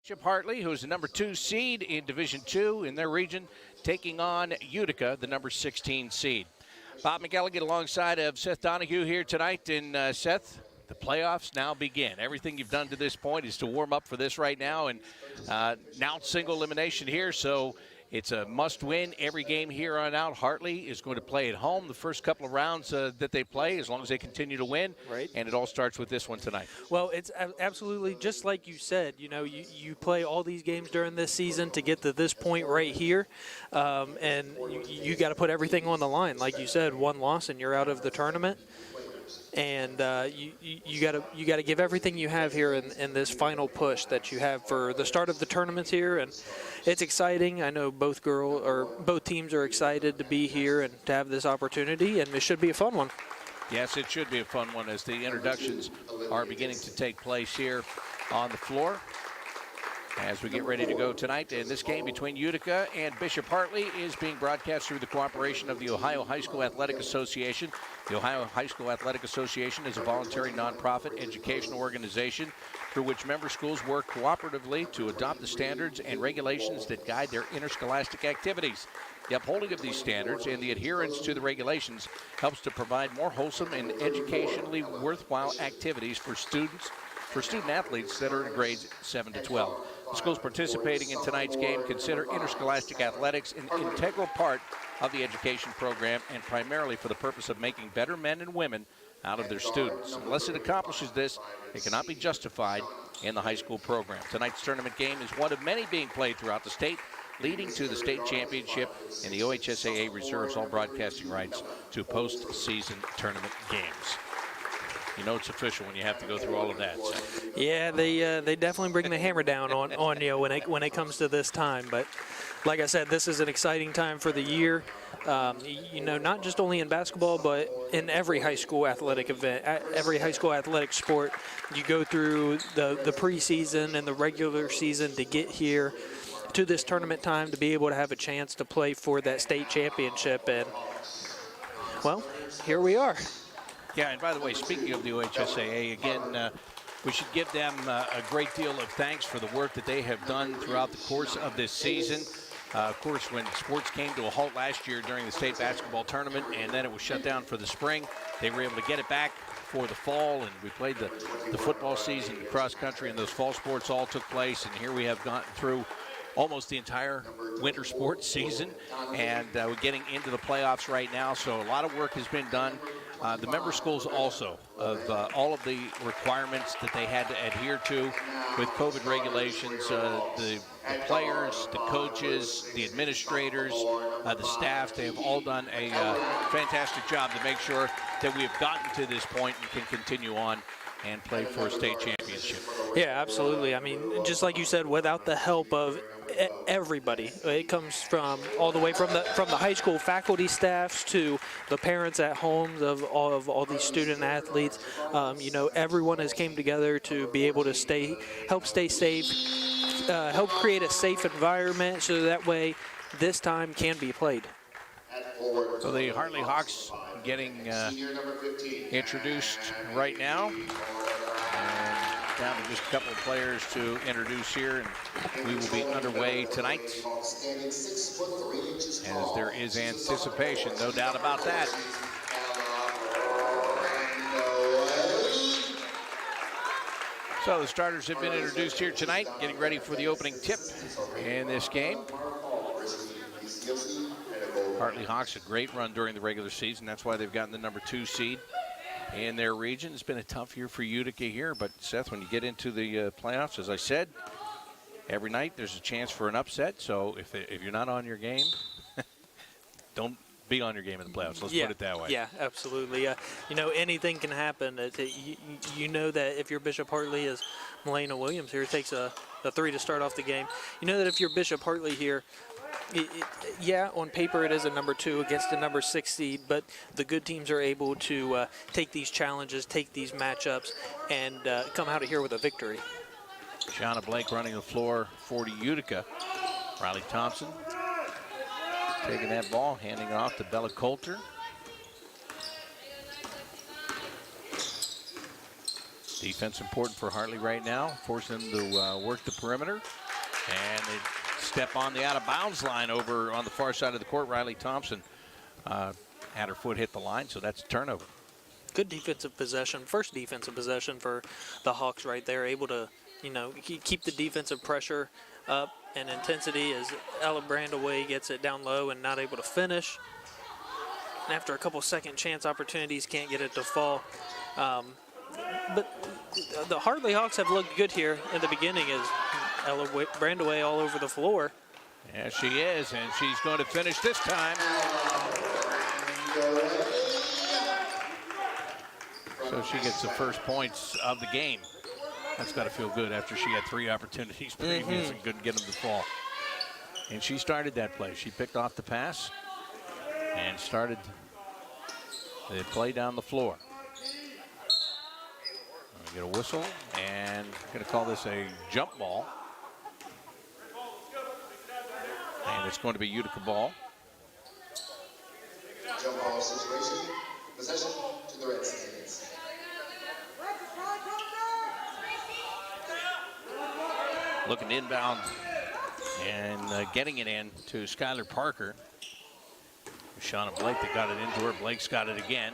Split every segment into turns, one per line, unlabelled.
Bishop Hartley, who's the number 2 seed in Division II in their region, taking on Utica, the number 16 seed. Bob McElligott alongside of Seth Donahue here tonight. And Seth, the playoffs now begin. Everything you've done to this point is to warm up for this right now. And now single elimination here, so it's a must-win every game here on out. Hartley is going to play at home the first couple of rounds that they play, as long as they continue to win.
Right.
And it all starts with this one tonight.
Well, it's absolutely just like you said. You know, you play all these games during this season to get to this point right here, and you got to put everything on the line. Like you said, one loss and you're out of the tournament. And you got to give everything you have here in this final push that you have for the start of the tournaments here, and it's exciting. I know both teams are excited to be here and to have this opportunity, and it should be a fun one.
Yes, it should be a fun one as the introductions are beginning to take place here on the floor as we get ready to go tonight. And this game between Utica and Bishop Hartley is being broadcast through the cooperation of the Ohio High School Athletic Association. The Ohio High School Athletic Association is a voluntary nonprofit educational organization through which member schools work cooperatively to adopt the standards and regulations that guide their interscholastic activities. The upholding of these standards and the adherence to the regulations helps to provide more wholesome and educationally worthwhile activities for student athletes that are in grades 7 to 12. The schools participating in tonight's game consider interscholastic athletics an integral part of the education program, and primarily for the purpose of making better men and women out of their students. Unless it accomplishes this, it cannot be justified in the high school program. Tonight's tournament game is one of many being played throughout the state, leading to the state championship, and the OHSAA reserves all broadcasting rights to postseason tournament games. You know it's official when you have to go through all of that. So.
Yeah, they definitely bring the hammer down on you when it comes to this time. But like I said, this is an exciting time for the year. You know, not just only in basketball, but in every high school athletic event, every high school athletic sport. You go through the preseason and the regular season to get here to this tournament time to be able to have a chance to play for that state championship. And, well, here we are.
Yeah, and by the way, speaking of the OHSAA, again, we should give them a great deal of thanks for the work that they have done throughout the course of this season. Of course, when sports came to a halt last year during the state basketball tournament, and then it was shut down for the spring, they were able to get it back for the fall, and we played the football season, the cross country, and those fall sports all took place, and here we have gotten through almost the entire winter sports season, and we're getting into the playoffs right now, so a lot of work has been done. The member schools also, of all of the requirements that they had to adhere to with COVID regulations, the players, the coaches, the administrators, the staff, they have all done a fantastic job to make sure that we have gotten to this point and can continue on and play for a state championship.
Yeah, absolutely. I mean, just like you said, without the help of everybody, it comes from all the way from the high school faculty staffs to the parents at homes of all these student athletes. You know, everyone has came together to be able to help stay safe, help create a safe environment so that way this time can be played.
So the Hartley Hawks getting introduced right now. And down to just a couple of players to introduce here, and we will be underway tonight. As there is anticipation, no doubt about that. So the starters have been introduced here tonight, getting ready for the opening tip in this game. Hartley Hawks, a great run during the regular season. That's why they've gotten the number 2 seed in their region. It's been a tough year for Utica here, but Seth, when you get into the playoffs, as I said, every night there's a chance for an upset. So if you're not on your game, don't be on your game in the playoffs. Let's put it that way.
Yeah, absolutely. You know, anything can happen. You know that if you're Bishop Hartley, as Melena Williams here takes a 3 to start off the game, you know that if you're Bishop Hartley here, yeah, on paper it is a number 2 against a number 6 seed, but the good teams are able to take these challenges, take these matchups, and come out of here with a victory.
Shauna Blake running the floor for Utica. Riley Thompson taking that ball, handing it off to Bella Coulter. Defense important for Hartley right now, forcing them to work the perimeter. And they step on the out-of-bounds line over on the far side of the court. Riley Thompson had her foot hit the line, so that's a turnover.
Good defensive possession, first defensive possession for the Hawks right there, able to, keep the defensive pressure up and intensity as Ella Brandaway gets it down low and not able to finish. And after a couple second chance opportunities, can't get it to fall. But the Hartley Hawks have looked good here in the beginning as Ella Brandaway all over the floor.
Yeah, she is, and she's going to finish this time. So she gets the first points of the game. That's got to feel good after she had 3 opportunities previous and couldn't get them to fall. And she started that play. She picked off the pass and started the play down the floor. We get a whistle, and going to call this a jump ball. And it's going to be Utica ball.
Jump ball situation. Possession to the Redskins.
Looking inbound and getting it in to Skylar Parker. Shauna Blake that got it into her. Blake's got it again.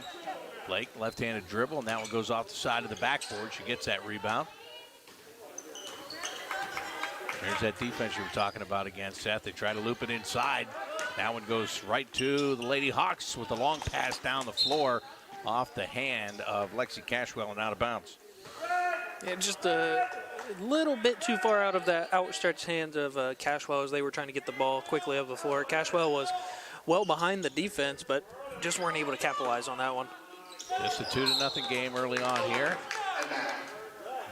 Blake, left-handed dribble, and that one goes off the side of the backboard. She gets that rebound. There's that defense you were talking about again, Seth. They try to loop it inside. That one goes right to the Lady Hawks with a long pass down the floor off the hand of Lexi Cashwell and out of bounds.
Yeah, just a little bit too far out of that outstretched hands of Cashwell as they were trying to get the ball quickly up the floor. Cashwell was well behind the defense, but just weren't able to capitalize on that one.
Just a 2-0 game early on here.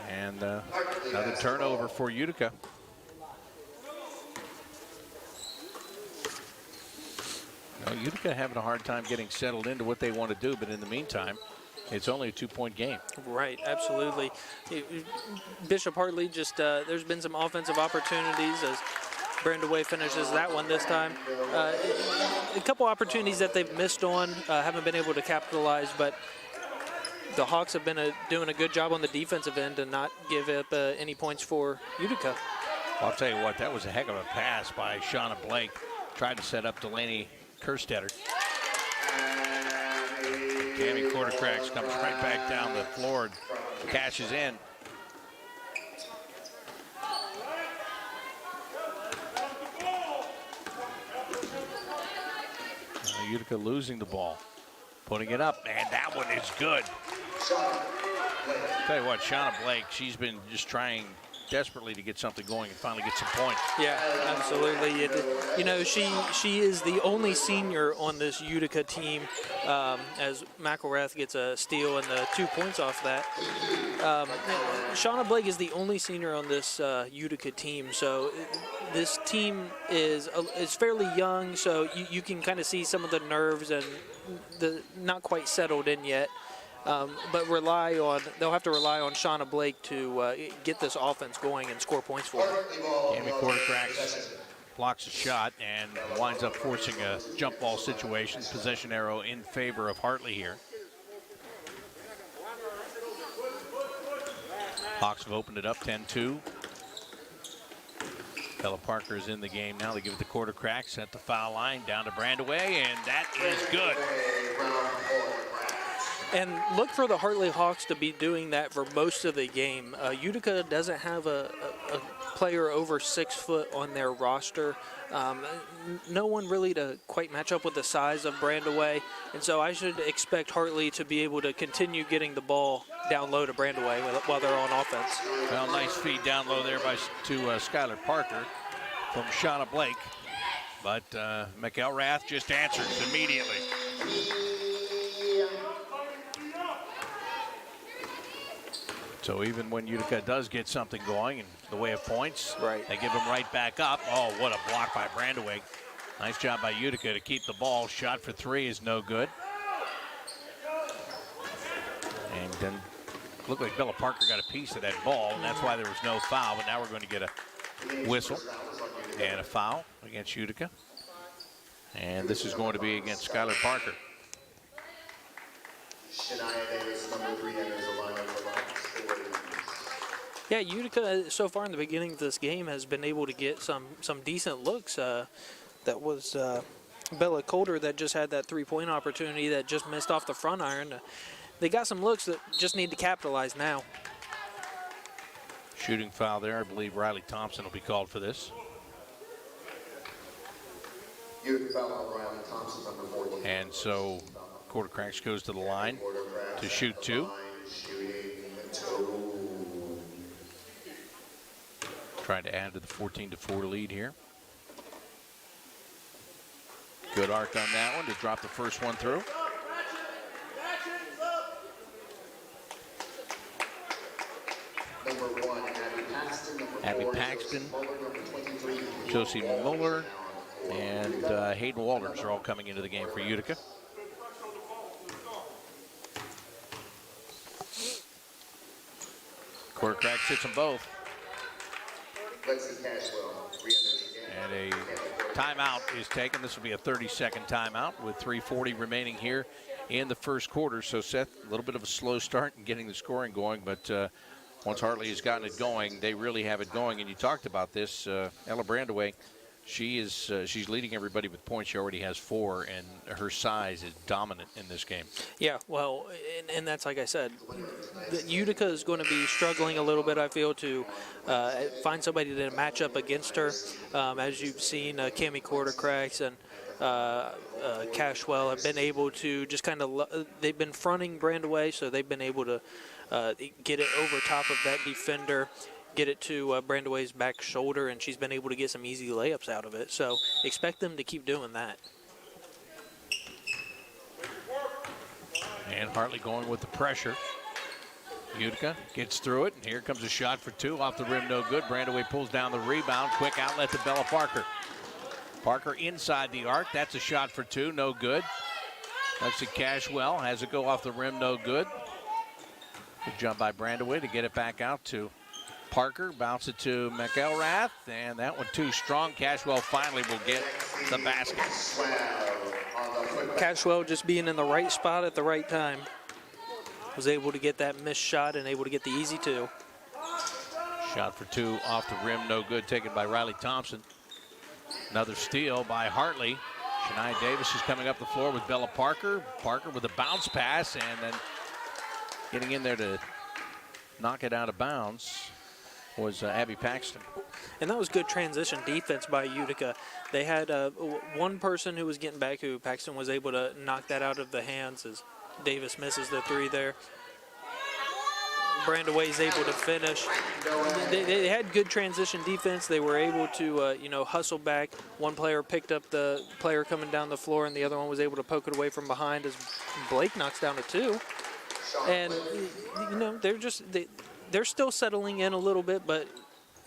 And another turnover for Utica. Utica having a hard time getting settled into what they want to do, but in the meantime, it's only a 2-point game.
Right, absolutely. Bishop Hartley just, there's been some offensive opportunities as Brandaway finishes that one this time. A couple opportunities that they've missed on, haven't been able to capitalize, but the Hawks have been doing a good job on the defensive end and not give up any points for Utica.
I'll tell you what, that was a heck of a pass by Shauna Blake. Tried to set up Delaney Kerstetter. Tammy Quartercracks comes right back down the floor and cashes in. Utica losing the ball. Putting it up, and that one is good. Tell you what, Shauna Blake, she's been just trying desperately to get something going and finally get some points.
Yeah, absolutely. She is the only senior on this Utica team as McElrath gets a steal and the 2 points off that. Shauna Blake is the only senior on this Utica team, so this team is fairly young, so you can kind of see some of the nerves and the not quite settled in yet. But they'll have to rely on Shauna Blake to get this offense going and score points for them.
Tammy Quartercracks blocks a shot and winds up forcing a jump ball situation. Possession arrow in favor of Hartley here. Hawks have opened it up 10-2. Ella Parker is in the game now. They give it to Quartercracks at the foul line, down to Brandaway, and that is good.
And look for the Hartley Hawks to be doing that for most of the game. Utica doesn't have a player over 6 foot on their roster. No one really to quite match up with the size of Brandaway. And so I should expect Hartley to be able to continue getting the ball down low to Brandaway while they're on offense.
Well, nice feed down low there to Skylar Parker from Shauna Blake. But McElrath just answers immediately. So even when Utica does get something going in the way of points,
right,
they give them right back up. Oh, what a block by Brandaway. Nice job by Utica to keep the ball. Shot for 3 is no good. And then looked like Bella Parker got a piece of that ball, and that's why there was no foul. But now we're going to get a whistle and a foul against Utica. And this is going to be against Skylar Parker.
Shania Davis, number 3, enters the lineup for Rockets.
Yeah, Utica so far in the beginning of this game has been able to get some decent looks. That was Bella Coulter that just had that three-point opportunity that just missed off the front iron. They got some looks that just need to capitalize now.
Shooting foul there. I believe Riley Thompson will be called for this.
Utica foul on Riley Thompson, number 14.
And so Quartercracks goes to the line to shoot two. Trying to add to the 14-4 lead here. Good arc on that one to drop the first one through.
Number 1, Abby Paxton. Number
Abby
4,
Paxton,
number 23.
Josie Muller, and Hayden Walters are all coming into the game for Utica. Quartercracks hits them both.
Lexi Cashwell,
And a timeout is taken. This will be a 30-second timeout with 3:40 remaining here in the first quarter. So Seth, a little bit of a slow start in getting the scoring going, but once Hartley has gotten it going, they really have it going. And you talked about this, Ella Brandaway. She's leading everybody with points. She already has 4, and her size is dominant in this game.
Yeah, well, and that's like I said, Utica is going to be struggling a little bit, I feel, to find somebody to match up against her. As you've seen, Cammie Quartercracks and Cashwell have been able to just kind of, they've been fronting Brandaway, so they've been able to get it over top of that defender, get it to Brandaway's back shoulder, and she's been able to get some easy layups out of it. So expect them to keep doing that.
And Hartley going with the pressure. Utica gets through it, and here comes a shot for 2 off the rim, no good. Brandaway pulls down the rebound, quick outlet to Bella Parker. Parker inside the arc, that's a shot for 2, no good. Lexi Cashwell has it go off the rim, no good. Good job by Brandaway to get it back out to Parker, bounce it to McElrath, and that one too strong. Cashwell finally will get the basket.
Cashwell just being in the right spot at the right time. Was able to get that missed shot and able to get the easy 2.
Shot for 2 off the rim, no good, taken by Riley Thompson. Another steal by Hartley. Shania Davis is coming up the floor with Bella Parker. Parker with a bounce pass, and then getting in there to knock it out of bounds was Abby Paxton.
And that was good transition defense by Utica. They had one person who was getting back, who Paxton was able to knock that out of the hands as Davis misses the 3 there. Brandaway's able to finish. They had good transition defense. They were able to, hustle back. One player picked up the player coming down the floor, and the other one was able to poke it away from behind as Blake knocks down a 2. And, they're still settling in a little bit, but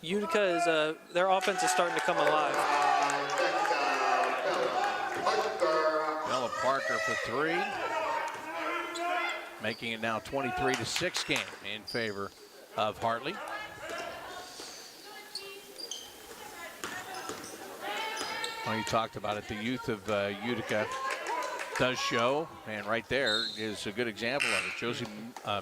Utica is their offense is starting to come alive.
Bella Parker for 3, making it now 23-6 game in favor of Hartley. Well, you talked about it. The youth of Utica does show, and right there is a good example of it. Josie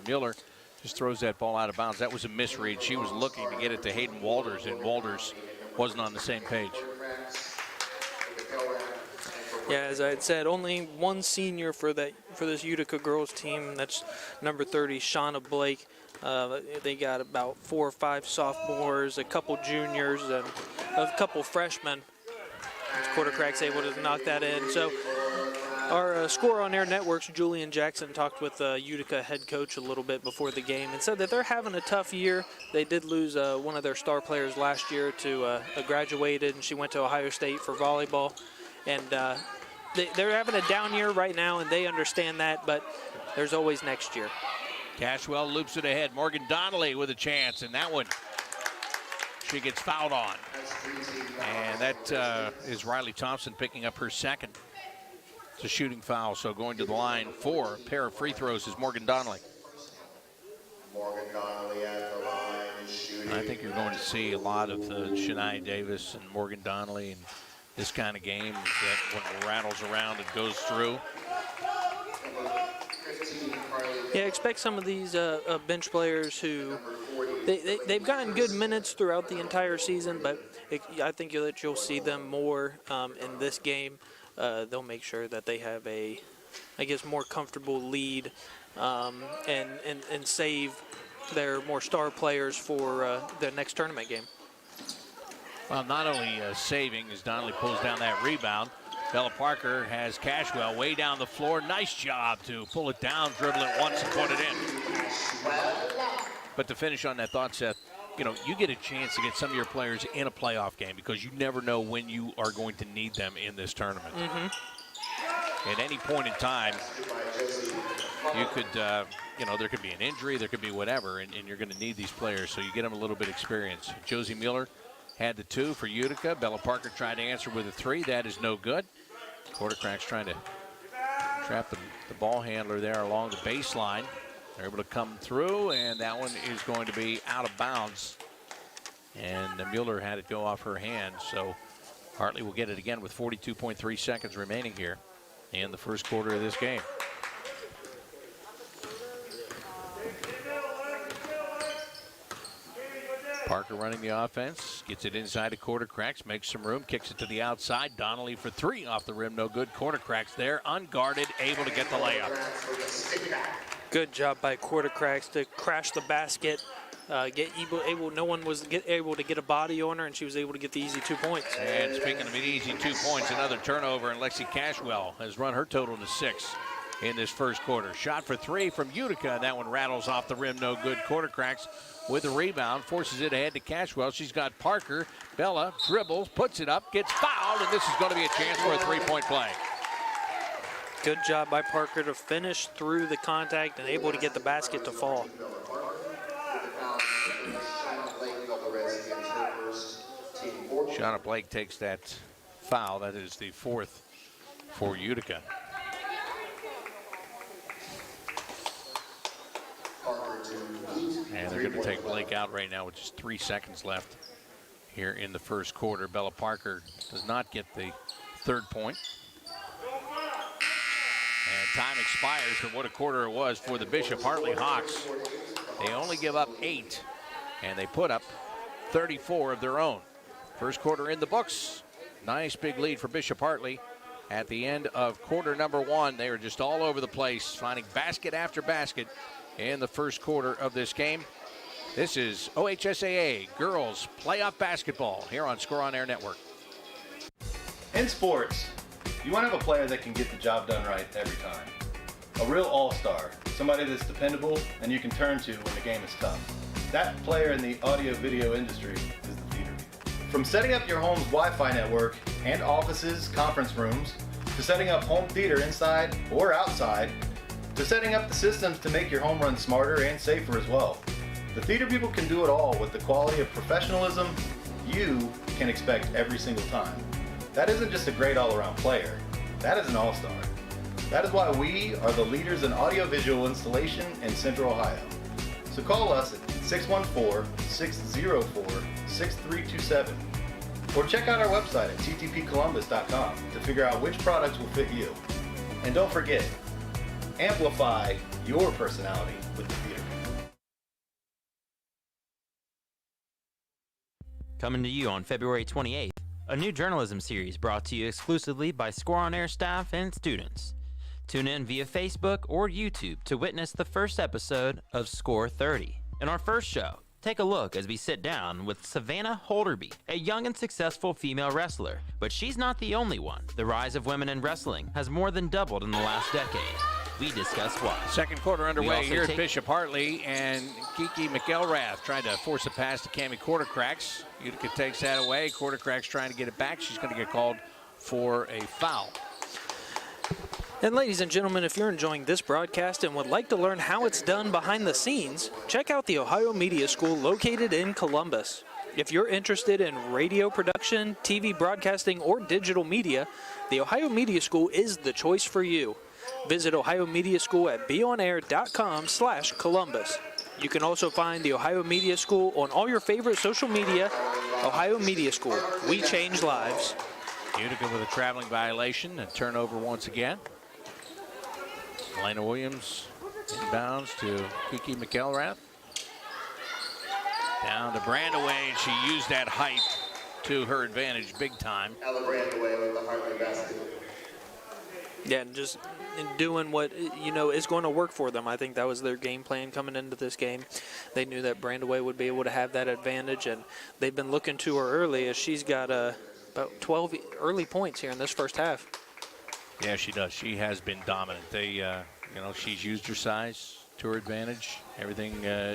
Mueller just throws that ball out of bounds. That was a misread. She was looking to get it to Hayden Walters, and Walters wasn't on the same page.
Yeah, as I had said, only one senior for this Utica girls team. That's number 30, Shauna Blake. They got about 4 or 5 sophomores, a couple juniors, and a couple freshmen. Quartercracks able to knock that in. So our Score on Air Network's Julian Jackson talked with Utica head coach a little bit before the game and said that they're having a tough year. They did lose one of their star players last year to graduated, and she went to Ohio State for volleyball. And they're having a down year right now, and they understand that, but there's always next year.
Cashwell loops it ahead. Morgan Donnelly with a chance, and that one she gets fouled on. And that is Riley Thompson picking up her second. It's a shooting foul, so going to the line for a pair of free throws is Morgan Donnelly.
Morgan Donnelly at the line is shooting.
I think you're going to see a lot of Shania Davis and Morgan Donnelly in this kind of game that when it rattles around, it goes through.
Yeah, expect some of these bench players who they've gotten good minutes throughout the entire season, but I think that you'll see them more in this game. They'll make sure that they have a, I guess, more comfortable lead and save their more star players for the next tournament game.
Well, not only saving as Donnelly pulls down that rebound, Bella Parker has Cashwell way down the floor. Nice job to pull it down, dribble it once, and put it in. But to finish on that thought, Seth, you know, you get a chance to get some of your players in a playoff game because you never know when you are going to need them in this tournament. At any point in time, you could, you know, there could be an injury, there could be whatever, and you're going to need these players, so you get them a little bit of experience. Josie Mueller had the 2 for Utica. Bella Parker tried to answer with a 3. That is no good. Quartercracks trying to trap the ball handler there along the baseline. They're able to come through, and that one is going to be out of bounds. And Mueller had it go off her hand, so Hartley will get it again with 42.3 seconds remaining here in the first quarter of this game. Parker running the offense, gets it inside to Quartercracks, makes some room, kicks it to the outside. Donnelly for 3 off the rim, no good. Quartercracks there, unguarded, able to get the layup.
Good job by Quartercracks to crash the basket. No one was able to get a body on her, and she was able to get the easy 2 points.
And speaking of an easy 2 points, another turnover, and Lexi Cashwell has run her total to 6 in this first quarter. Shot for 3 from Utica, and that one rattles off the rim, no good. Quartercracks with the rebound, forces it ahead to Cashwell. She's got Parker. Bella dribbles, puts it up, gets fouled, and this is going to be a chance for a 3-point play.
Good job by Parker to finish through the contact and able to get the basket to fall.
Shauna Blake takes that foul. That is the 4th for Utica. And they're going to take Blake out right now with just 3 seconds left here in the first quarter. Bella Parker does not get the 3rd point. And time expires for what a quarter it was for the Bishop Hartley Hawks. They only give up 8, and they put up 34 of their own. First quarter in the books. Nice big lead for Bishop Hartley. At the end of quarter number 1, they were just all over the place, finding basket after basket in the first quarter of this game. This is OHSAA Girls Playoff Basketball here on Score On Air Network.
In sports, you want to have a player that can get the job done right every time. A real all-star, somebody that's dependable and you can turn to when the game is tough. That player in the audio-video industry is the theater. From setting up your home's Wi-Fi network and offices, conference rooms, to setting up home theater inside or outside, to setting up the systems to make your home run smarter and safer as well. The theater people can do it all with the quality of professionalism you can expect every single time. That isn't just a great all-around player, that is an all-star. That is why we are the leaders in audiovisual installation in Central Ohio. So call us at 614-604-6327 or check out our website at ttpcolumbus.com to figure out which products will fit you. And don't forget, amplify your personality with the theater.
Coming to you on February 28th, a new journalism series brought to you exclusively by Score On Air staff and students. Tune in via Facebook or YouTube to witness the first episode of Score 30. In our first show, take a look as we sit down with Savannah Holderby, a young and successful female wrestler. But she's not the only one. The rise of women in wrestling has more than doubled in the last decade. We discuss why.
Second quarter underway here at Bishop Hartley, and Kiki McElrath trying to force a pass to Cammie Quartercracks. Utica takes that away. Quartercracks trying to get it back. She's going to get called for a foul.
And ladies and gentlemen, if you're enjoying this broadcast and would like to learn how it's done behind the scenes, check out the Ohio Media School located in Columbus. If you're interested in radio production, TV broadcasting, or digital media, the Ohio Media School is the choice for you. Visit Ohio Media School at beonair.com/Columbus. You can also find the Ohio Media School on all your favorite social media. Ohio Media School, we change lives.
Utica with a traveling violation and turnover once again. Elena Williams inbounds to Kiki McElrath. Down to Brandaway, and she used that height to her advantage big time.
Ella Brandaway with the Hartley basket.
Yeah, and just doing what, is going to work for them. I think that was their game plan coming into this game. They knew that Brandaway would be able to have that advantage, and they've been looking to her early as she's got about 12 early points here in this first half.
Yeah, she does. She has been dominant. She's used her size to her advantage, everything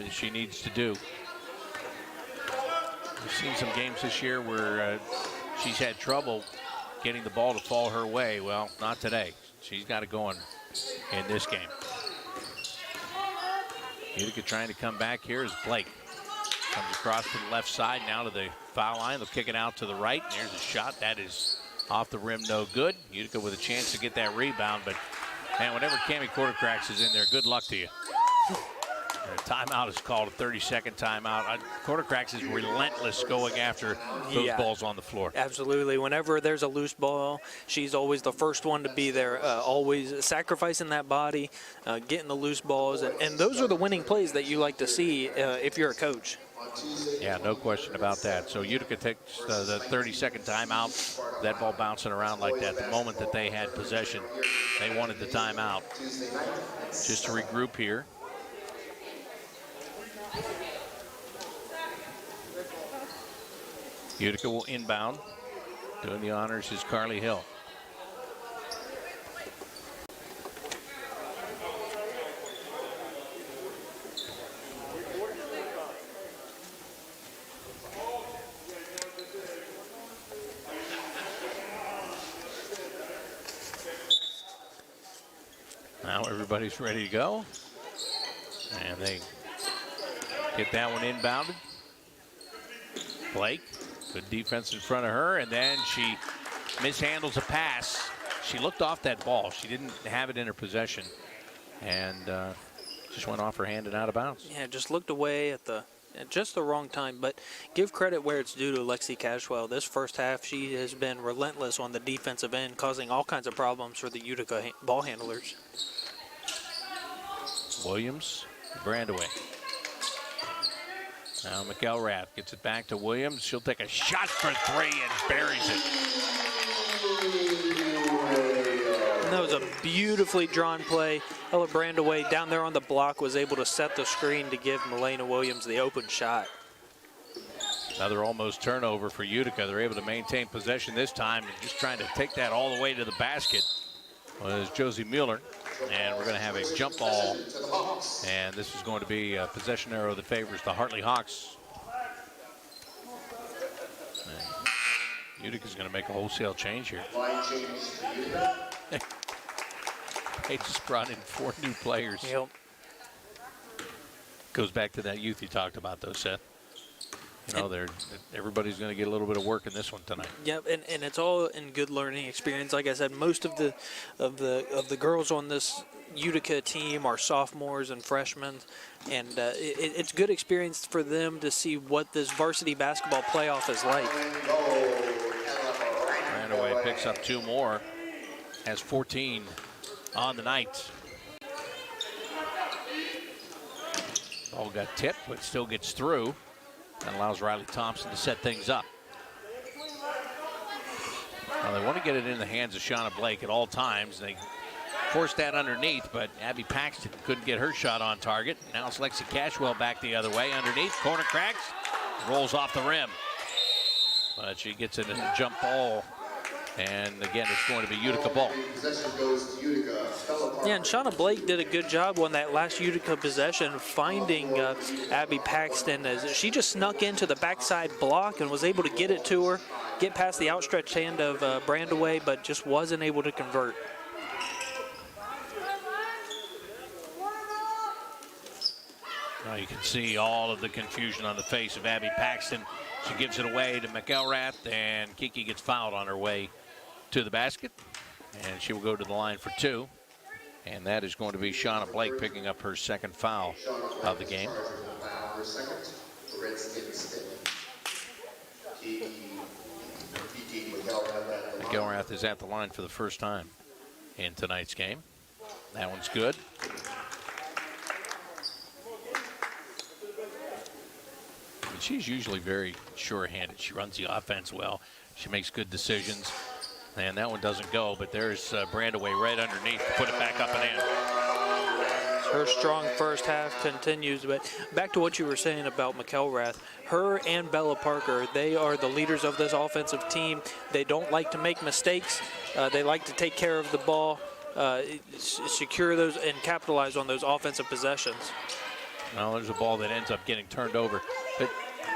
she needs to do. We've seen some games this year where she's had trouble getting the ball to fall her way. Well, not today. She's got it going in this game. Utica trying to come back here is Blake. Comes across to the left side, now to the foul line. They'll kick it out to the right. And there's a shot. That is off the rim, no good. Utica with a chance to get that rebound, but man, whenever Cammie Quartercracks is in there, good luck to you. A timeout is called, a 30-second timeout. Quartercracks is relentless going after those balls on the floor.
Absolutely. Whenever there's a loose ball, she's always the first one to be there, always sacrificing that body, getting the loose balls. And those are the winning plays that you like to see if you're a coach.
Yeah, no question about that. So Utica takes the 30-second timeout. That ball bouncing around like that. The moment that they had possession, they wanted the timeout. Just to regroup here. Utica will inbound. Doing the honors is Carly Hill. Now everybody's ready to go. And they get that one inbounded. Blake, good defense in front of her, and then she mishandles a pass. She looked off that ball. She didn't have it in her possession, and just went off her hand and out of bounds.
Yeah, just looked away at just the wrong time, but give credit where it's due to Lexi Cashwell. This first half, she has been relentless on the defensive end, causing all kinds of problems for the Utica ball handlers.
Williams, Brandaway. Now McElrath gets it back to Williams. She'll take a shot for three and buries it.
And that was a beautifully drawn play. Ella Brandaway down there on the block was able to set the screen to give Milena Williams the open shot.
Another almost turnover for Utica. They're able to maintain possession this time, and just trying to take that all the way to the basket was Josie Mueller. And we're going to have a jump ball, and this is going to be a possession arrow that favors the Hartley Hawks. Utica's going to make a wholesale change here. They just brought in 4 new players.
Yep.
Goes back to that youth you talked about, though, Seth. You know, everybody's going to get a little bit of work in this one tonight.
Yep, and it's all in good learning experience. Like I said, most of the girls on this Utica team are sophomores and freshmen, and it's good experience for them to see what this varsity basketball playoff is like.
Brandaway picks up 2 more, has 14 on the night. Ball got tipped, but still gets through. That allows Riley Thompson to set things up. Well, they want to get it in the hands of Shauna Blake at all times. They forced that underneath, but Abby Paxton couldn't get her shot on target. Now it's Lexi Cashwell back the other way underneath. Corner cracks, rolls off the rim. But she gets it in a jump ball. And again, it's going to be Utica ball.
Yeah, and Shauna Blake did a good job on that last Utica possession, finding Abby Paxton as she just snuck into the backside block and was able to get it to her, get past the outstretched hand of Brandaway, but just wasn't able to convert.
Now you can see all of the confusion on the face of Abby Paxton. She gives it away to McElrath, and Kiki gets fouled on her way to the basket, and she will go to the line for 2. And that is going to be Shauna Blake picking up her second foul of the game. McElrath is at the line for the first time in tonight's game. That one's good. She's usually very sure-handed. She runs the offense well. She makes good decisions. And that one doesn't go, but there's Brandaway right underneath to put it back up and in.
Her strong first half continues, but back to what you were saying about McElrath, her and Bella Parker, they are the leaders of this offensive team. They don't like to make mistakes. They like to take care of the ball, secure those, and capitalize on those offensive possessions.
Well, there's a ball that ends up getting turned over. But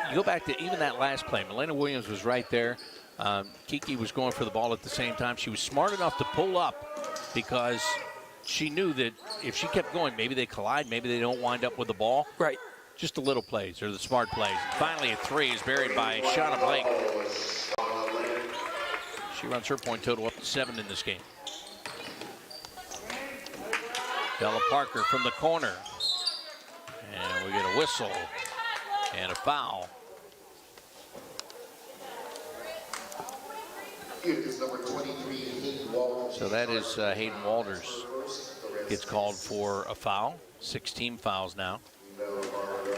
you go back to even that last play. Milena Williams was right there. Kiki was going for the ball at the same time. She was smart enough to pull up because she knew that if she kept going, maybe they collide, maybe they don't wind up with the ball.
Right.
Just the little plays or the smart plays. And finally, a three is buried by Shauna Blake. She runs her point total up to 7 in this game. Bella Parker from the corner. And we get a whistle and a foul. So that is Hayden Walters gets called for a foul. 6 team fouls now.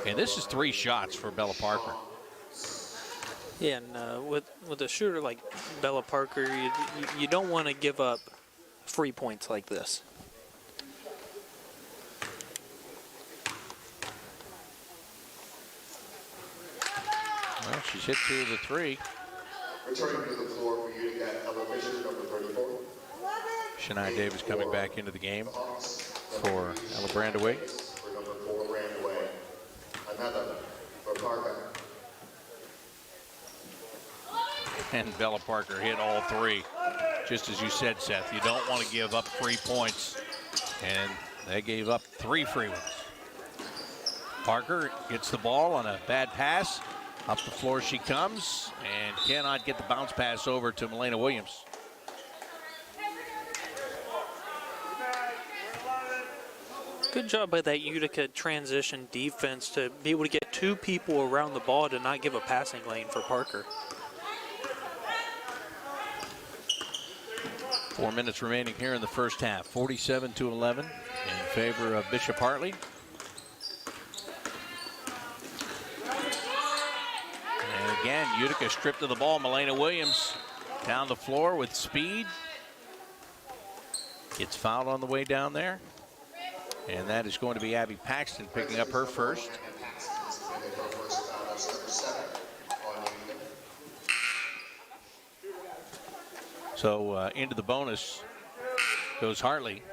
And this is 3 shots for Bella Parker.
Yeah, and with a shooter like Bella Parker, you don't want to give up free points like this.
Well, she's hit 2 of the 3.
Returning to the floor for Utica, Ella Fisher, number 34.
Shania Davis coming back into the game for Ella Brandaway.
For number 4, Brandaway. Another for Parker.
And Bella Parker hit all 3. Just as you said, Seth, you don't want to give up free points. And they gave up 3 free ones. Parker gets the ball on a bad pass. Up the floor she comes and cannot get the bounce pass over to Milena Williams.
Good job by that Utica transition defense to be able to get 2 people around the ball to not give a passing lane for Parker.
4 minutes remaining here in the first half. 47-11 in favor of Bishop Hartley. And again, Utica stripped of the ball. Milena Williams down the floor with speed. Gets fouled on the way down there. And that is going to be Abby Paxton picking up her first. So into the bonus goes Hartley.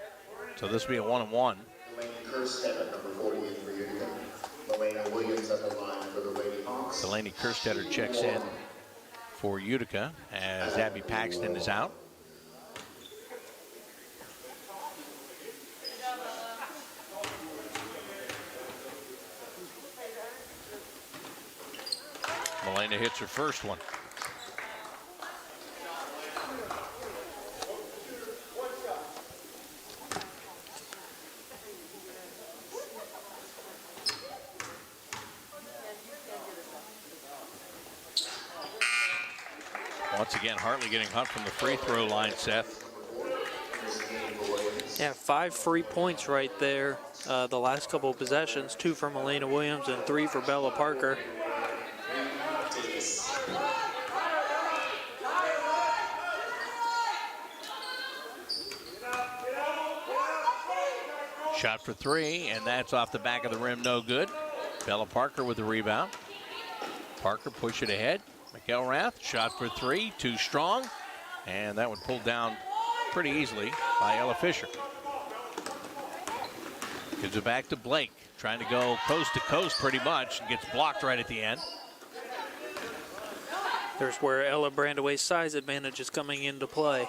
So this will be a 1-on-1.
Delaney Kerstetter, number 48 for Utica. Milena Williams at the line for the Lady Hawks.
Delaney Kerstetter checks in for Utica as Abby Paxton is out. Milena hits her first one. Once again, Hartley getting hot from the free throw line, Seth.
Yeah, 5 free points right there. The last couple of possessions, 2 for Milena Williams and 3 for Bella Parker.
Shot for 3, and that's off the back of the rim, no good. Bella Parker with the rebound. Parker push it ahead. McElrath, shot for 3, too strong. And that one pulled down pretty easily by Ella Fisher. Gives it back to Blake, trying to go coast to coast pretty much, and gets blocked right at the end.
There's where Ella Brandaway's size advantage is coming into play.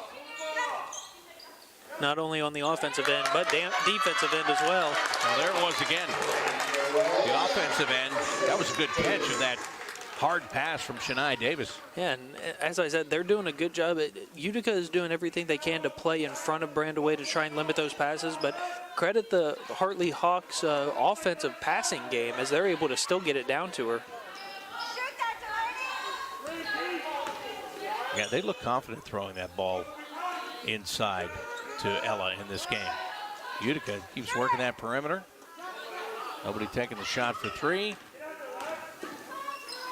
Not only on the offensive end, but defensive end as well.
Well, there it was again. The offensive end, that was a good catch of that hard pass from Shania Davis.
Yeah, and as I said, they're doing a good job. Utica is doing everything they can to play in front of Brandaway to try and limit those passes, but credit the Hartley Hawks offensive passing game as they're able to still get it down to her.
Yeah, they look confident throwing that ball inside to Ella in this game. Utica keeps working that perimeter. Nobody taking the shot for 3.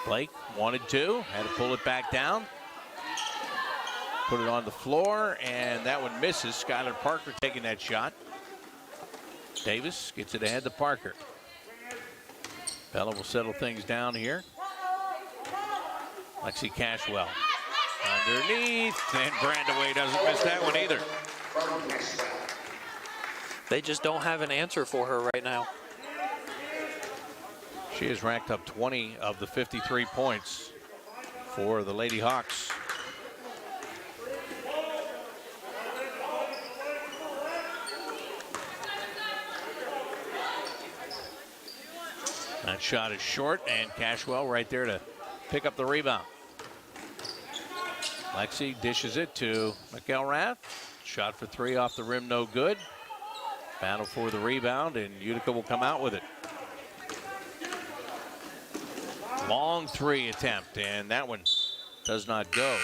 Blake wanted to, had to pull it back down. Put it on the floor, and that one misses. Skylar Parker taking that shot. Davis gets it ahead to Parker. Bella will settle things down here. Lexi Cashwell underneath, and Brandaway doesn't miss that one either.
They just don't have an answer for her right now.
She has racked up 20 of the 53 points for the Lady Hawks. That shot is short, and Cashwell right there to pick up the rebound. Lexi dishes it to McElrath. Shot for three off the rim, no good. Battle for the rebound, and Utica will come out with it. Long three attempt, and that one does not go.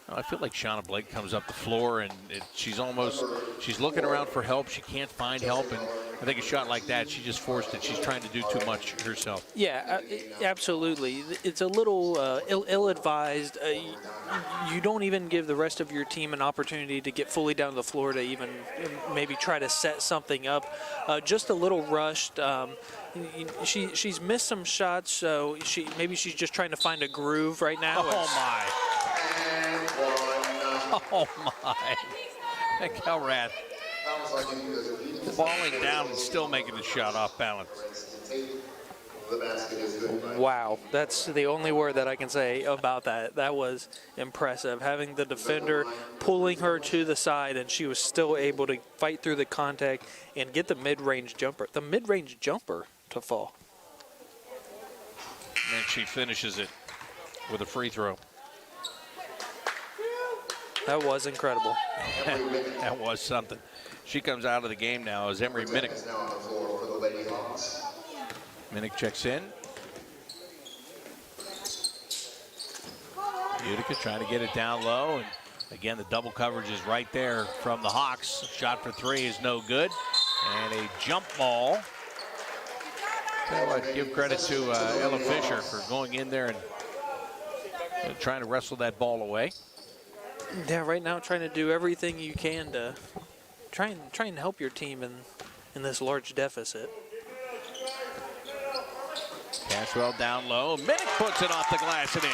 I feel like Shauna Blake comes up the floor, and she's looking around for help. She can't find help, and I think a shot like that, she just forced it. She's trying to do too much herself.
Yeah, absolutely. It's a little ill-advised. You don't even give the rest of your team an opportunity to get fully down to the floor to even maybe try to set something up. Just a little rushed. She's missed some shots, so maybe she's just trying to find a groove right now.
Oh, my. Oh, my. McElrath falling down and still making the shot off balance.
Wow, that's the only word that I can say about that. That was impressive. Having the defender pulling her to the side, and she was still able to fight through the contact and get the mid-range jumper. The mid-range jumper to fall.
And she finishes it with a free throw.
That was incredible.
That was something. She comes out of the game now as Emery Minnick. Minnick checks in. Utica trying to get it down low, and again the double coverage is right there from the Hawks. Shot for three is no good, and a jump ball. Tell you what, give credit to Ella Fisher for going in there and trying to wrestle that ball away.
Yeah, right now trying to do everything you can to try and help your team in this large deficit.
Cashwell down low. Minnick puts it off the glass and in.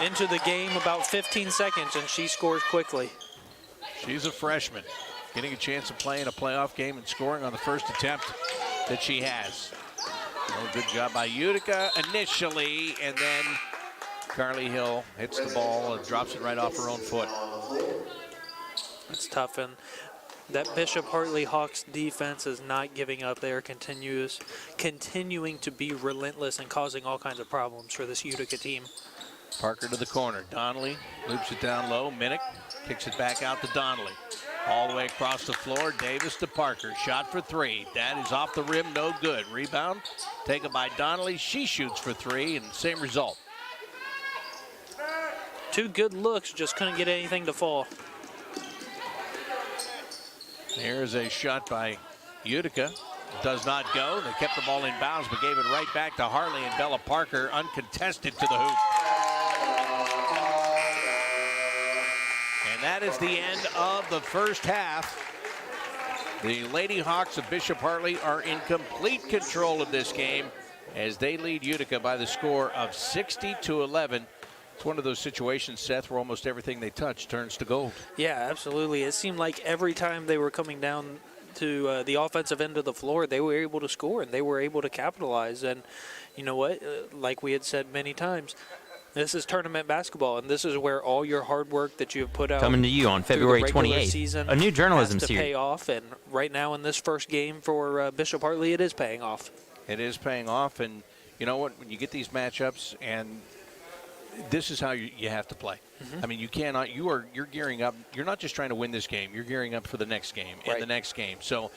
Into the game about 15 seconds, and she scores quickly.
She's a freshman, getting a chance of playing a playoff game and scoring on the first attempt that she has. Oh, good job by Utica initially, and then Carly Hill hits the ball and drops it right off her own foot.
It's tough, and that Bishop Hartley Hawks defense is not giving up. They are continuing to be relentless and causing all kinds of problems for this Utica team.
Parker to the corner. Donnelly loops it down low. Minnick kicks it back out to Donnelly. All the way across the floor. Davis to Parker. Shot for three. That is off the rim. No good. Rebound taken by Donnelly. She shoots for three, and same result.
Two good looks, just couldn't get anything to fall.
Here's a shot by Utica. Does not go. They kept the ball in bounds, but gave it right back to Hartley and Bella Parker, uncontested to the hoop. And that is the end of the first half. The Lady Hawks of Bishop Hartley are in complete control of this game as they lead Utica by the score of 60-11. It's one of those situations, Seth, where almost everything they touch turns to gold.
Yeah, absolutely. It seemed like every time they were coming down to the offensive end of the floor, they were able to score and they were able to capitalize. And you know what? Like we had said many times, this is tournament basketball, and this is where all your hard work that you have put out
coming to you on February 28th,
season
a new journalism
has to
series.
pay off. And right now in this first game for Bishop Hartley, it is paying off.
It is paying off, and you know what? When you get these matchups, and this is how you have to play. Mm-hmm. I mean, you cannot. You're gearing up. You're not just trying to win this game. You're gearing up for the next game and the next game. So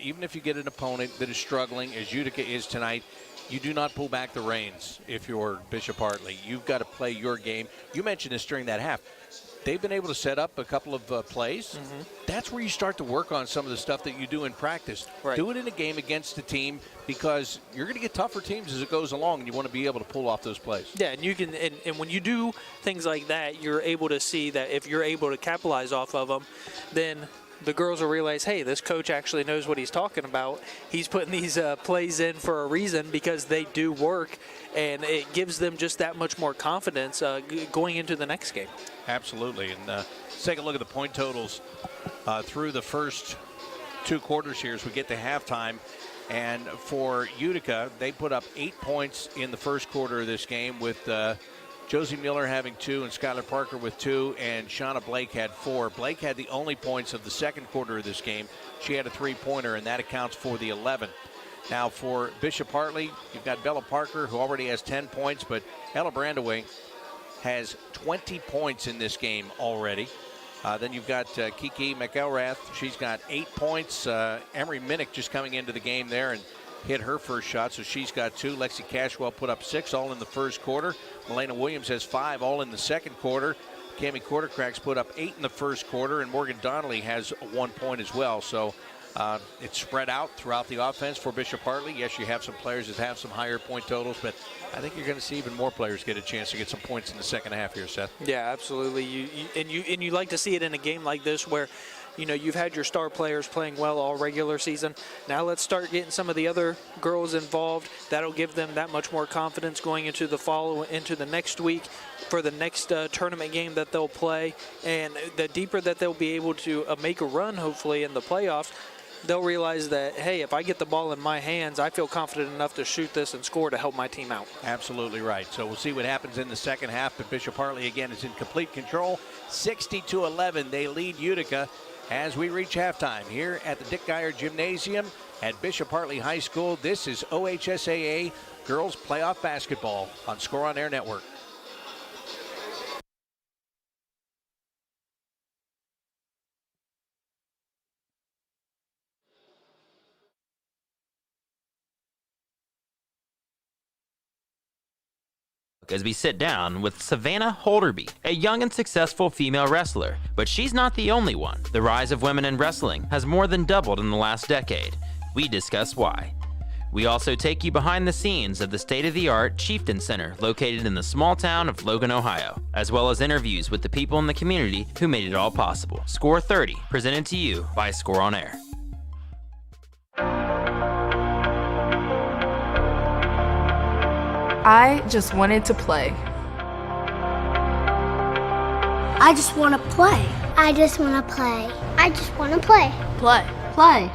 even if you get an opponent that is struggling, as Utica is tonight, you do not pull back the reins if you're Bishop Hartley. You've got to play your game. You mentioned this during that half. they've been able to set up a couple of plays. That's where you start to work on some of the stuff that you do in practice.
Right.
Do it in a game against a team, because you're going to get tougher teams as it goes along, and you want to be able to pull off those plays.
Yeah, and you can, and when you do things like that, you're able to see that if you're able to capitalize off of them, then the girls will realize, hey, this coach actually knows what he's talking about. He's putting these plays in for a reason, because they do work, and it gives them just that much more confidence going into the next game.
Absolutely. And let's take a look at the point totals through the first 2 quarters here as we get to halftime. And for Utica, they put up 8 points in the first quarter of this game, with Josie Miller having 2 and Skylar Parker with 2, and Shauna Blake had 4. Blake had the only points of the second quarter of this game. She had a 3-pointer, and that accounts for the 11. Now for Bishop Hartley, you've got Bella Parker, who already has 10 points, but Ella Brandaway has 20 points in this game already. Then you've got Kiki McElrath. She's got 8 points. Emery Minnick just coming into the game there and hit her first shot, so she's got 2. Lexi Cashwell put up 6, all in the first quarter. Melena Williams has 5, all in the second quarter. Cami Quartercracks put up 8 in the first quarter, and Morgan Donnelly has 1 point as well. So it's spread out throughout the offense for Bishop Hartley. Yes, you have some players that have some higher point totals, but I think you're going to see even more players get a chance to get some points in the second half here, Seth.
Yeah, absolutely. You like to see it in a game like this where, you know, you've had your star players playing well all regular season. Now let's start getting some of the other girls involved. That'll give them that much more confidence going into the next week for the next tournament game that they'll play. And the deeper that they'll be able to make a run, hopefully, in the playoffs, they'll realize that, hey, if I get the ball in my hands, I feel confident enough to shoot this and score to help my team out.
Absolutely right. So we'll see what happens in the second half, but Bishop Hartley, again, is in complete control. 60-11, they lead Utica as we reach halftime here at the Dick Geyer Gymnasium at Bishop Hartley High School. This is OHSAA Girls Playoff Basketball on Score on Air Network.
As we sit down with Savannah Holderby, a young and successful female wrestler. But she's not the only one. The rise of women in wrestling has more than doubled in the last decade. We discuss why. We also take you behind the scenes of the state-of-the-art Chieftain Center located in the small town of Logan, Ohio, as well as interviews with the people in the community who made it all possible. Score 30, presented to you by Score on Air.
I just wanted to play.
I just want to play.
I just want to play. I just want to play.
Play.
Play.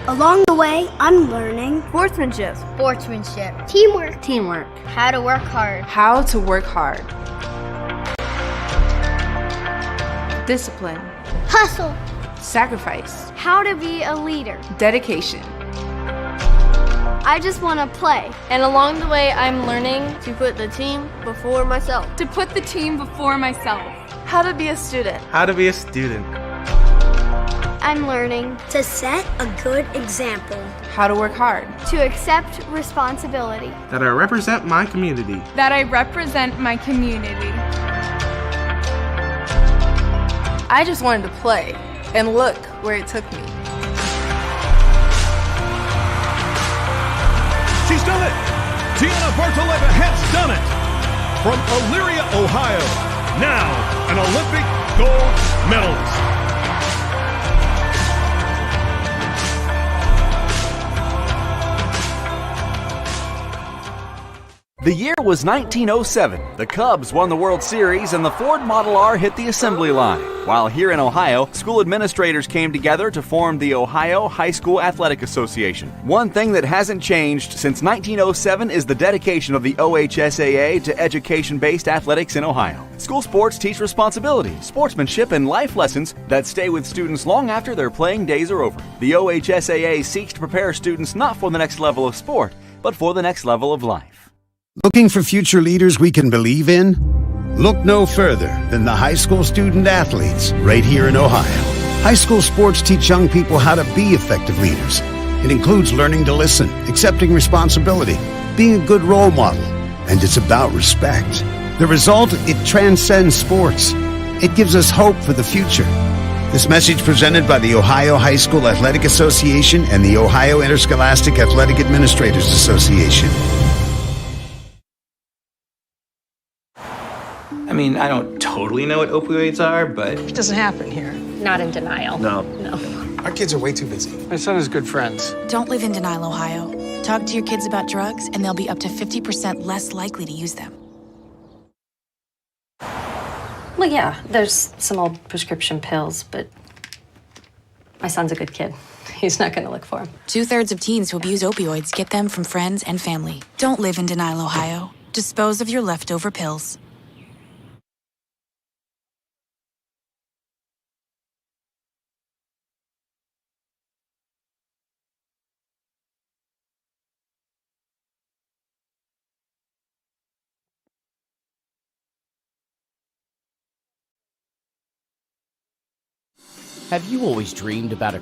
Along the way, I'm learning
Sportsmanship.
sportsmanship, teamwork,
How to work hard.
How to work hard. Discipline.
hustle,
Sacrifice.
how to be a leader.
Dedication.
I just want to play. And along the way, I'm learning to put the team before myself.
To put the team before myself.
How to be a student.
How to be a student.
I'm learning to set a good example,
How to work hard.
to accept responsibility.
That I represent my community.
That I represent my community.
I just wanted to play, and look where it took me.
She's done it! Tiana Bartoleva has done it! From Elyria, Ohio, now an Olympic gold medalist.
The year was 1907. The Cubs won the World Series and the Ford Model R hit the assembly line. While here in Ohio, school administrators came together to form the Ohio High School Athletic Association. One thing that hasn't changed since 1907 is the dedication of the OHSAA to education-based athletics in Ohio. School sports teach responsibility, sportsmanship, and life lessons that stay with students long after their playing days are over. The OHSAA seeks to prepare students not for the next level of sport, but for the next level of life.
Looking for future leaders we can believe in? Look no further than the high school student athletes right here in Ohio. High school sports teach young people how to be effective leaders. It includes learning to listen, accepting responsibility, being a good role model, and it's about respect. The result, it transcends sports. It gives us hope for the future. This message presented by the Ohio High School Athletic Association and the Ohio Interscholastic Athletic Administrators Association.
I mean, I don't totally know what opioids are, but...
It doesn't happen here.
Not in denial.
No.
Our kids are way too busy.
My son has good friends.
Don't live in denial, Ohio. Talk to your kids about drugs, and they'll be up to 50% less likely to use them.
Well, yeah, there's some old prescription pills, but my son's a good kid. He's not going to look for them.
2/3 of teens who abuse opioids get them from friends and family. Don't live in denial, Ohio. Dispose of your leftover pills.
Have you always dreamed about a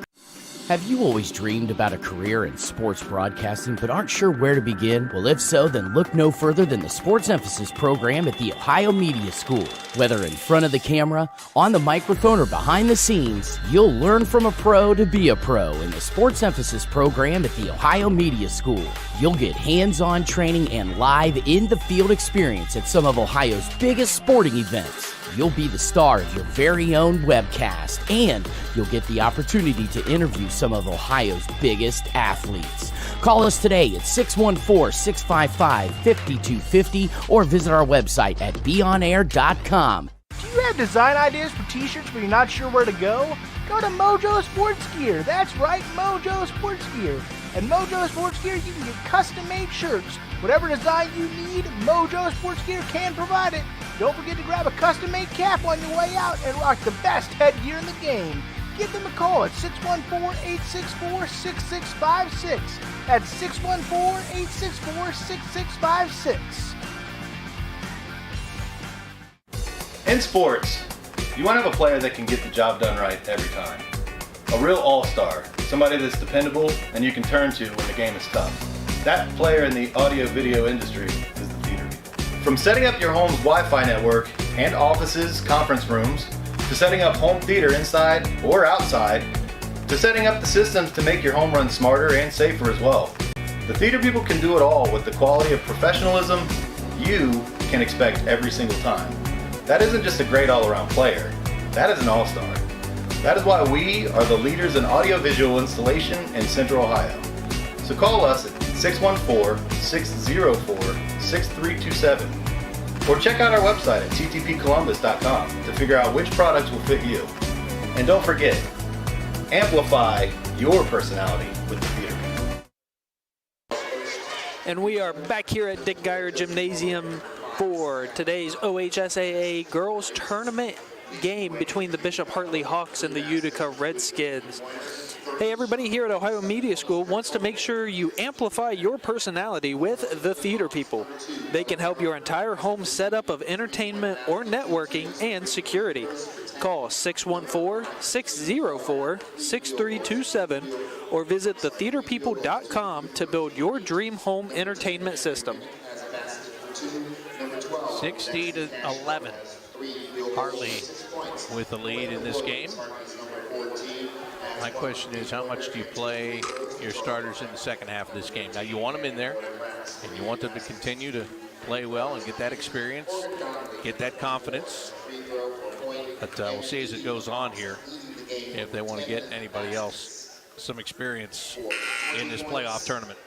career in sports broadcasting but aren't sure where to begin? Well, if so, then look no further than the Sports Emphasis program at the Ohio Media School. Whether in front of the camera, on the microphone, or behind the scenes, you'll learn from a pro to be a pro in the Sports Emphasis program at the Ohio Media School. You'll get hands-on training and live in-the-field experience at some of Ohio's biggest sporting events. You'll be the star of your very own webcast, and you'll get the opportunity to interview some of Ohio's biggest athletes. Call us today at 614-655-5250 or visit our website at beonair.com.
Do you have design ideas for t-shirts but you're not sure where to go? Go to Mojo Sports Gear. That's right, Mojo Sports Gear. At Mojo Sports Gear, you can get custom-made shirts. Whatever design you need, Mojo Sports Gear can provide it. Don't forget to grab a custom-made cap on your way out and rock the best headgear in the game. Give them a call at 614-864-6656. That's 614-864-6656.
In sports, you want to have a player that can get the job done right every time. A real all-star, somebody that's dependable and you can turn to when the game is tough. That player in the audio-video industry is the theater people. From setting up your home's Wi-Fi network and offices, conference rooms, to setting up home theater inside or outside, to setting up the systems to make your home run smarter and safer as well. The theater people can do it all with the quality of professionalism you can expect every single time. That isn't just a great all-around player, that is an all-star. That is why we are the leaders in audiovisual installation in Central Ohio. So call us at 614-604-6327 or check out our website at ttpcolumbus.com to figure out which products will fit you. And don't forget, amplify your personality with the theater.
And we are back here at Dick Geyer Gymnasium for today's OHSAA Girls Tournament game between the Bishop Hartley Hawks and the Utica Redskins. Hey, everybody here at Ohio Media School wants to make sure you amplify your personality with the theater people. They can help your entire home setup of entertainment or networking and security. Call 614-604-6327 or visit thetheaterpeople.com to build your dream home entertainment system.
60-11. Hartley with the lead in this game. My question is, how much do you play your starters in the second half of this game? Now, you want them in there, and you want them to continue to play well and get that experience, get that confidence. But we'll see as it goes on here if they want to get anybody else some experience in this playoff tournament.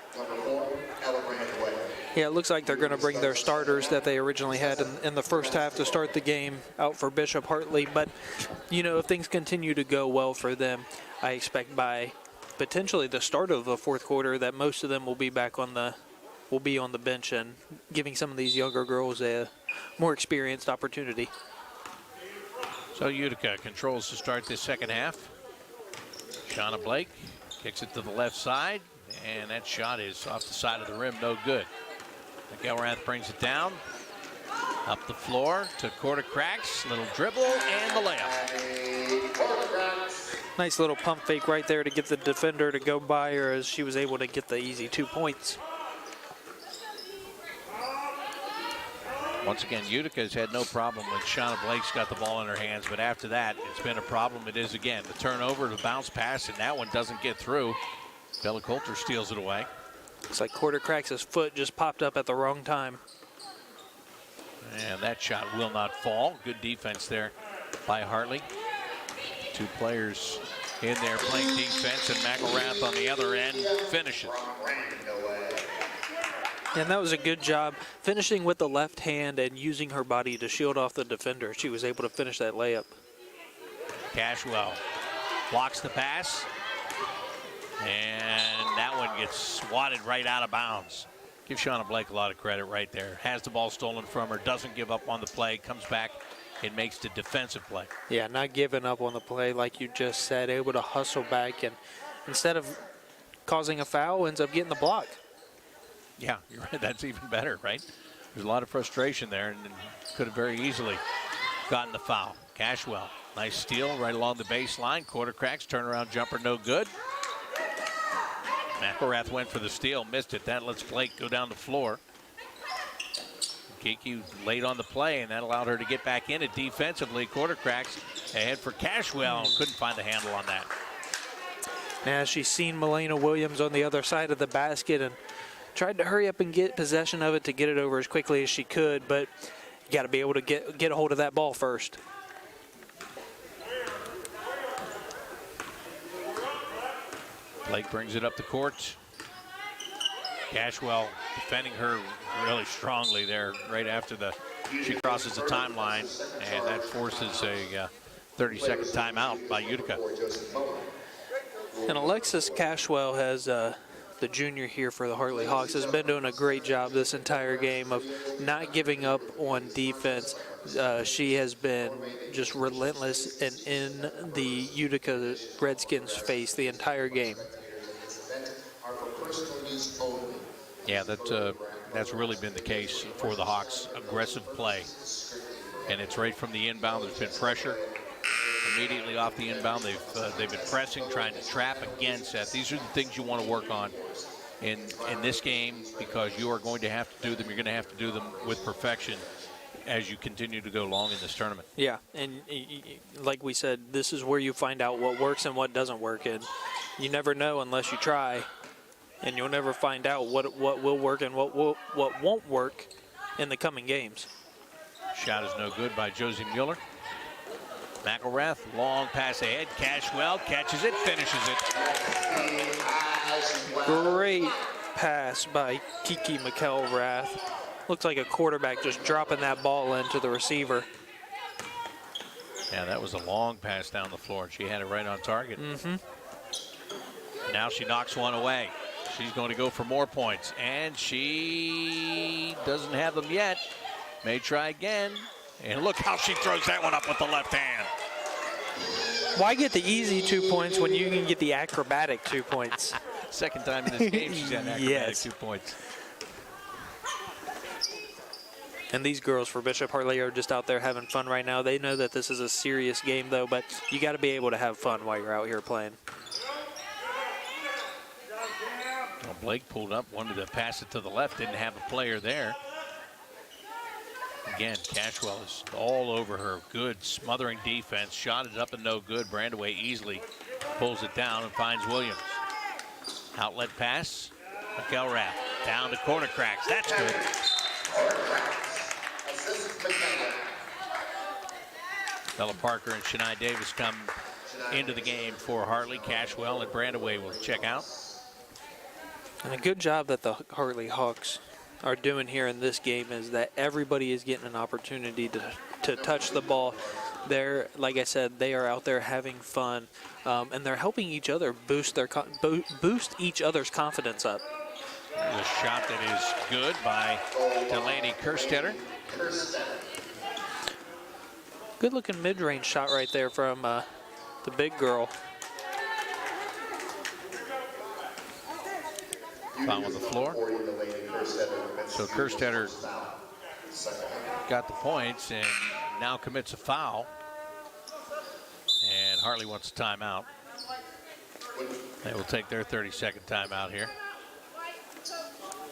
Yeah, it looks like they're going to bring their starters that they originally had in the first half to start the game out for Bishop Hartley. But, you know, if things continue to go well for them, I expect by potentially the start of the fourth quarter that most of them will be back on the bench and giving some of these younger girls a more experienced opportunity.
So Utica controls to start this second half. Shauna Blake kicks it to the left side, and that shot is off the side of the rim, no good. McElrath brings it down, up the floor to quarter cracks, little dribble, and the layup.
Nice little pump fake right there to get the defender to go by her as she was able to get the easy 2 points.
Once again, Utica's had no problem when Shauna Blake's got the ball in her hands, but after that, it's been a problem. It is again. The turnover, the bounce pass, and that one doesn't get through. Bella Coulter steals it away.
Looks like Quartercrack's foot just popped up at the wrong time.
And that shot will not fall. Good defense there by Hartley. Two players in there playing defense, and McElrath on the other end finishes.
And that was a good job finishing with the left hand and using her body to shield off the defender. She was able to finish that layup.
Cashwell blocks the pass, and that one gets swatted right out of bounds. Give Shauna Blake a lot of credit right there. Has the ball stolen from her, doesn't give up on the play, comes back and makes the defensive play.
Yeah, not giving up on the play like you just said, able to hustle back, and instead of causing a foul, ends up getting the block.
Yeah, you're right. That's even better, right? There's a lot of frustration there, and could have very easily gotten the foul. Cashwell, nice steal right along the baseline. Quartercracks, turnaround jumper, no good. McElrath went for the steal, missed it. That lets Blake go down the floor. Kiki late on the play, and that allowed her to get back in it defensively. Quartercracks ahead for Cashwell. Couldn't find the handle on that.
Now she's seen Milena Williams on the other side of the basket and tried to hurry up and get possession of it to get it over as quickly as she could, but you got to be able to get a hold of that ball first.
Blake brings it up the court. Cashwell defending her really strongly there right after she crosses the timeline, and that forces a 30-second timeout by Utica.
And Alexis Cashwell has the junior here for the Hartley Hawks has been doing a great job this entire game of not giving up on defense. She has been just relentless and in the Utica Redskins' face the entire game.
Yeah, that's really been the case for the Hawks. Aggressive play, and it's right from the inbound. There's been pressure immediately off the inbound. They've been pressing, trying to trap again. Seth, these are the things you want to work on in this game, because you are going to have to do them. You're going to have to do them with perfection as you continue to go long in this tournament.
Yeah, and like we said, this is where you find out what works and what doesn't work, and you never know unless you try. And you'll never find out what will work and what won't work in the coming games.
Shot is no good by Josie Mueller. McElrath, long pass ahead. Cashwell catches it, finishes it.
Great pass by Kiki McElrath. Looks like a quarterback just dropping that ball into the receiver.
Yeah, that was a long pass down the floor, and she had it right on target. Now she knocks one away. She's going to go for more points, and she doesn't have them yet. May try again, and look how she throws that one up with the left hand.
Why get the easy 2 points when you can get the acrobatic 2 points?
Second time in this game she's had acrobatic
Yes.
2 points.
And these girls for Bishop Hartley are just out there having fun right now. They know that this is a serious game, though, but you got to be able to have fun while you're out here playing.
Well, Blake pulled up, wanted to pass it to the left, didn't have a player there. Again, Cashwell is all over her. Good smothering defense. Shot it up and no good. Brandaway easily pulls it down and finds Williams. Outlet pass. McElrath down to Quartercracks. That's good. Bella Parker and Shania Davis come into the game for Hartley. Cashwell and Brandaway will check out.
And a good job that the Hartley Hawks are doing here in this game is that everybody is getting an opportunity to touch the ball. They're, like I said, they are out there having fun, and they're helping each other boost each other's confidence up.
A shot that is good by Delaney Kerstetter.
Good looking mid-range shot right there from the big girl.
Foul on the floor. So Kerstetter got the points and now commits a foul. And Hartley wants a timeout. They will take their 30-second timeout here.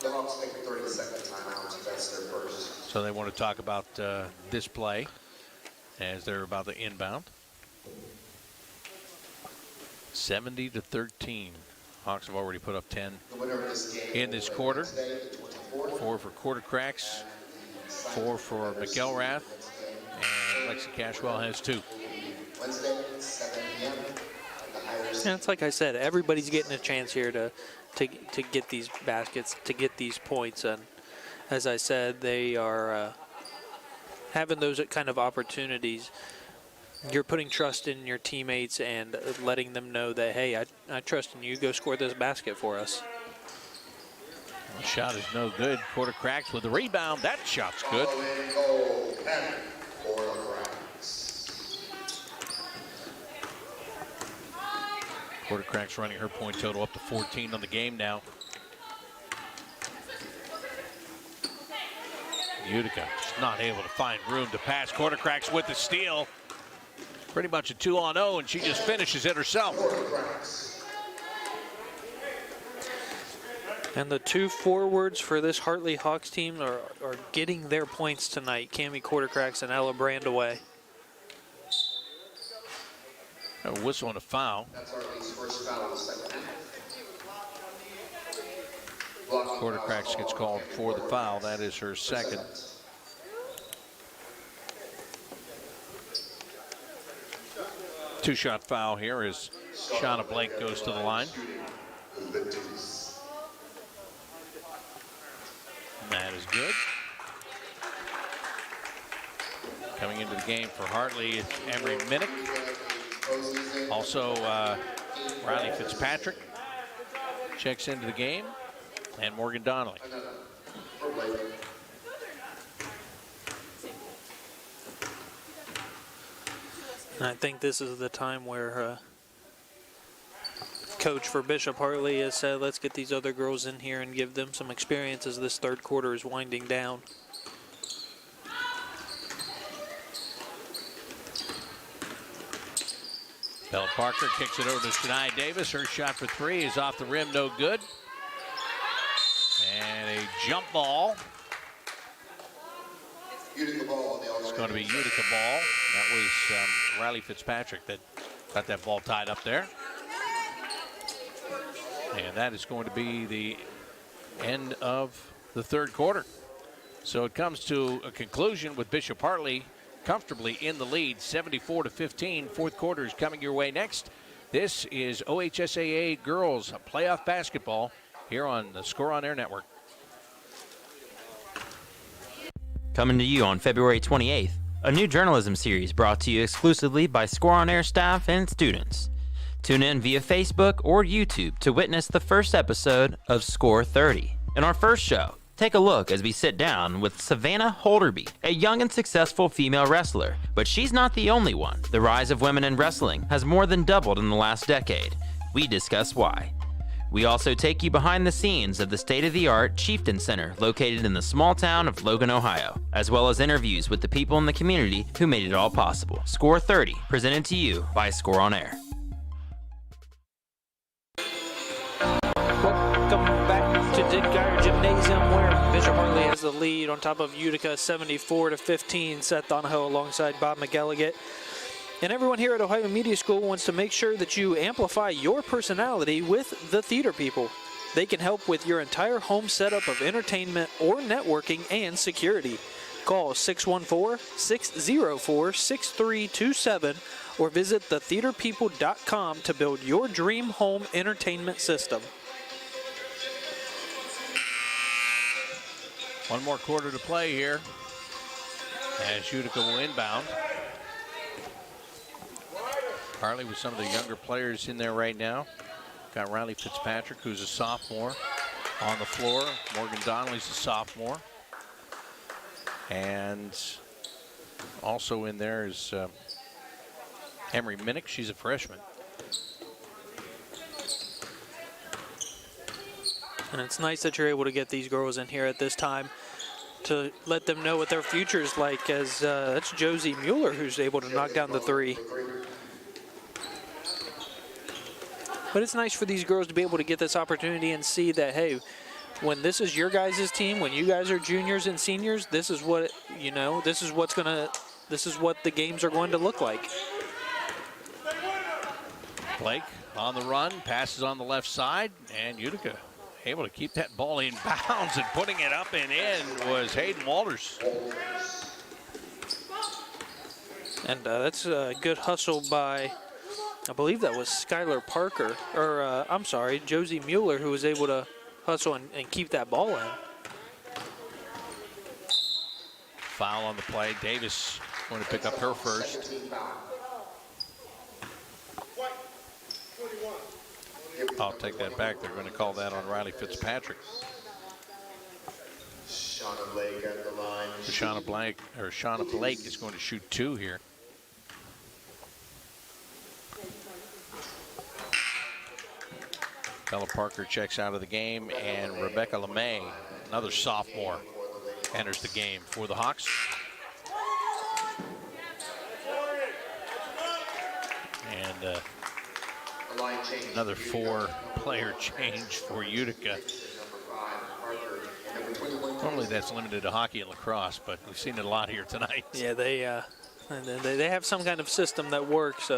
The Hawks take a 30-second timeout. That's their first.
So they want to talk about this play as they're about to inbound. 70-13. Hawks have already put up 10 in this quarter. 4 for Quarter Cracks, 4 for McElrath, and Lexi Cashwell has 2.
Wednesday, 7 p.m.
Yeah, it's like I said, everybody's getting a chance here to get these baskets, to get these points. And as I said, they are having those kind of opportunities. You're putting trust in your teammates and letting them know that, hey, I trust in you. Go score this basket for us.
The shot is no good. Quarter Cracks with the rebound. That shot's good. Quarter Cracks running her point total up to 14 on the game now. Utica just not able to find room to pass. Quarter Cracks with the steal. Pretty much a 2-on-0, and she just finishes it herself.
And the 2 forwards for this Hartley Hawks team are getting their points tonight. Cammie Quarter Cracks and Ella Brandaway.
A whistle and a foul.
That's Hartley's first foul of the second half.
Quarter Cracks gets called for the foul. That is her second. Two-shot foul here as Shauna Blake goes to the line. And that is good. Coming into the game for Hartley is Emery Minnick. Also, Riley Fitzpatrick checks into the game, and Morgan Donnelly.
And I think this is the time where coach for Bishop Hartley has said, let's get these other girls in here and give them some experience as this third quarter is winding down.
Bella Parker kicks it over to Shania Davis. Her shot for 3 is off the rim, no good. And a jump ball. It's going to be Utica ball. That was Riley Fitzpatrick that got that ball tied up there. And that is going to be the end of the third quarter. So it comes to a conclusion with Bishop Hartley comfortably in the lead, 74-15. Fourth quarter is coming your way next. This is OHSAA girls playoff basketball here on the Score on Air Network.
Coming to you on February 28th, a new journalism series brought to you exclusively by Score on Air staff and students. Tune in via Facebook or YouTube to witness the first episode of Score 30. In our first show, take a look as we sit down with Savannah Holderby, a young and successful female wrestler. But she's not the only one. The rise of women in wrestling has more than doubled in the last decade. We discuss why. We also take you behind the scenes of the state-of-the-art Chieftain Center located in the small town of Logan, Ohio, as well as interviews with the people in the community who made it all possible. Score 30, presented to you by Score on Air.
Welcome back to Geyer Gymnasium, where Bishop Hartley has the lead on top of Utica, 74-15. Seth Donahoe alongside Bob McElligott. And everyone here at Ohio Media School wants to make sure that you amplify your personality with the theater people. They can help with your entire home setup of entertainment or networking and security. Call 614-604-6327 or visit thetheaterpeople.com to build your dream home entertainment system.
One more quarter to play here as Utica will inbound. Hartley with some of the younger players in there right now. Got Riley Fitzpatrick, who's a sophomore, on the floor. Morgan Donnelly's a sophomore. And also in there is Emery Minnick. She's a freshman.
And it's nice that you're able to get these girls in here at this time to let them know what their future is like, as that's Josie Mueller who's able to knock down the 3. But it's nice for these girls to be able to get this opportunity and see that, hey, when this is your guys' team, when you guys are juniors and seniors, this is what, this is what the games are going to look like.
Blake on the run, passes on the left side, and Utica able to keep that ball in bounds, and putting it up and in was Hayden Walters.
And that's a good hustle by, I believe that was Skylar Parker, or I'm sorry, Josie Mueller, who was able to hustle and keep that ball in.
Foul on the play. Davis going to pick up her first. I'll take that back. They're going to call that on Riley Fitzpatrick.
Shauna Blake at the line.
Shauna Blake is going to shoot 2 here. Bella Parker checks out of the game, and Rebecca LeMay, another sophomore, enters the game for the Hawks. And another 4-player change for Utica. Normally that's limited to hockey and lacrosse, but we've seen it a lot here tonight.
Yeah, they have some kind of system that works.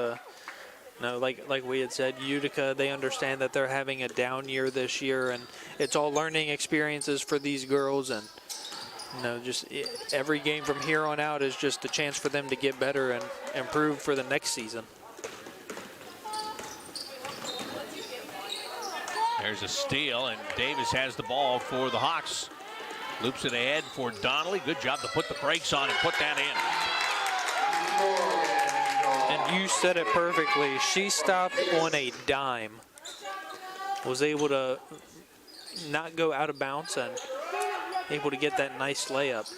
Like we had said, Utica, they understand that they're having a down year this year, and it's all learning experiences for these girls. And just every game from here on out is just a chance for them to get better and improve for the next season.
There's a steal, and Davis has the ball for the Hawks. Loops it ahead for Donnelly. Good job to put the brakes on and put that in.
And you said it perfectly. She stopped on a dime. Was able to not go out of bounds and able to get that nice layup.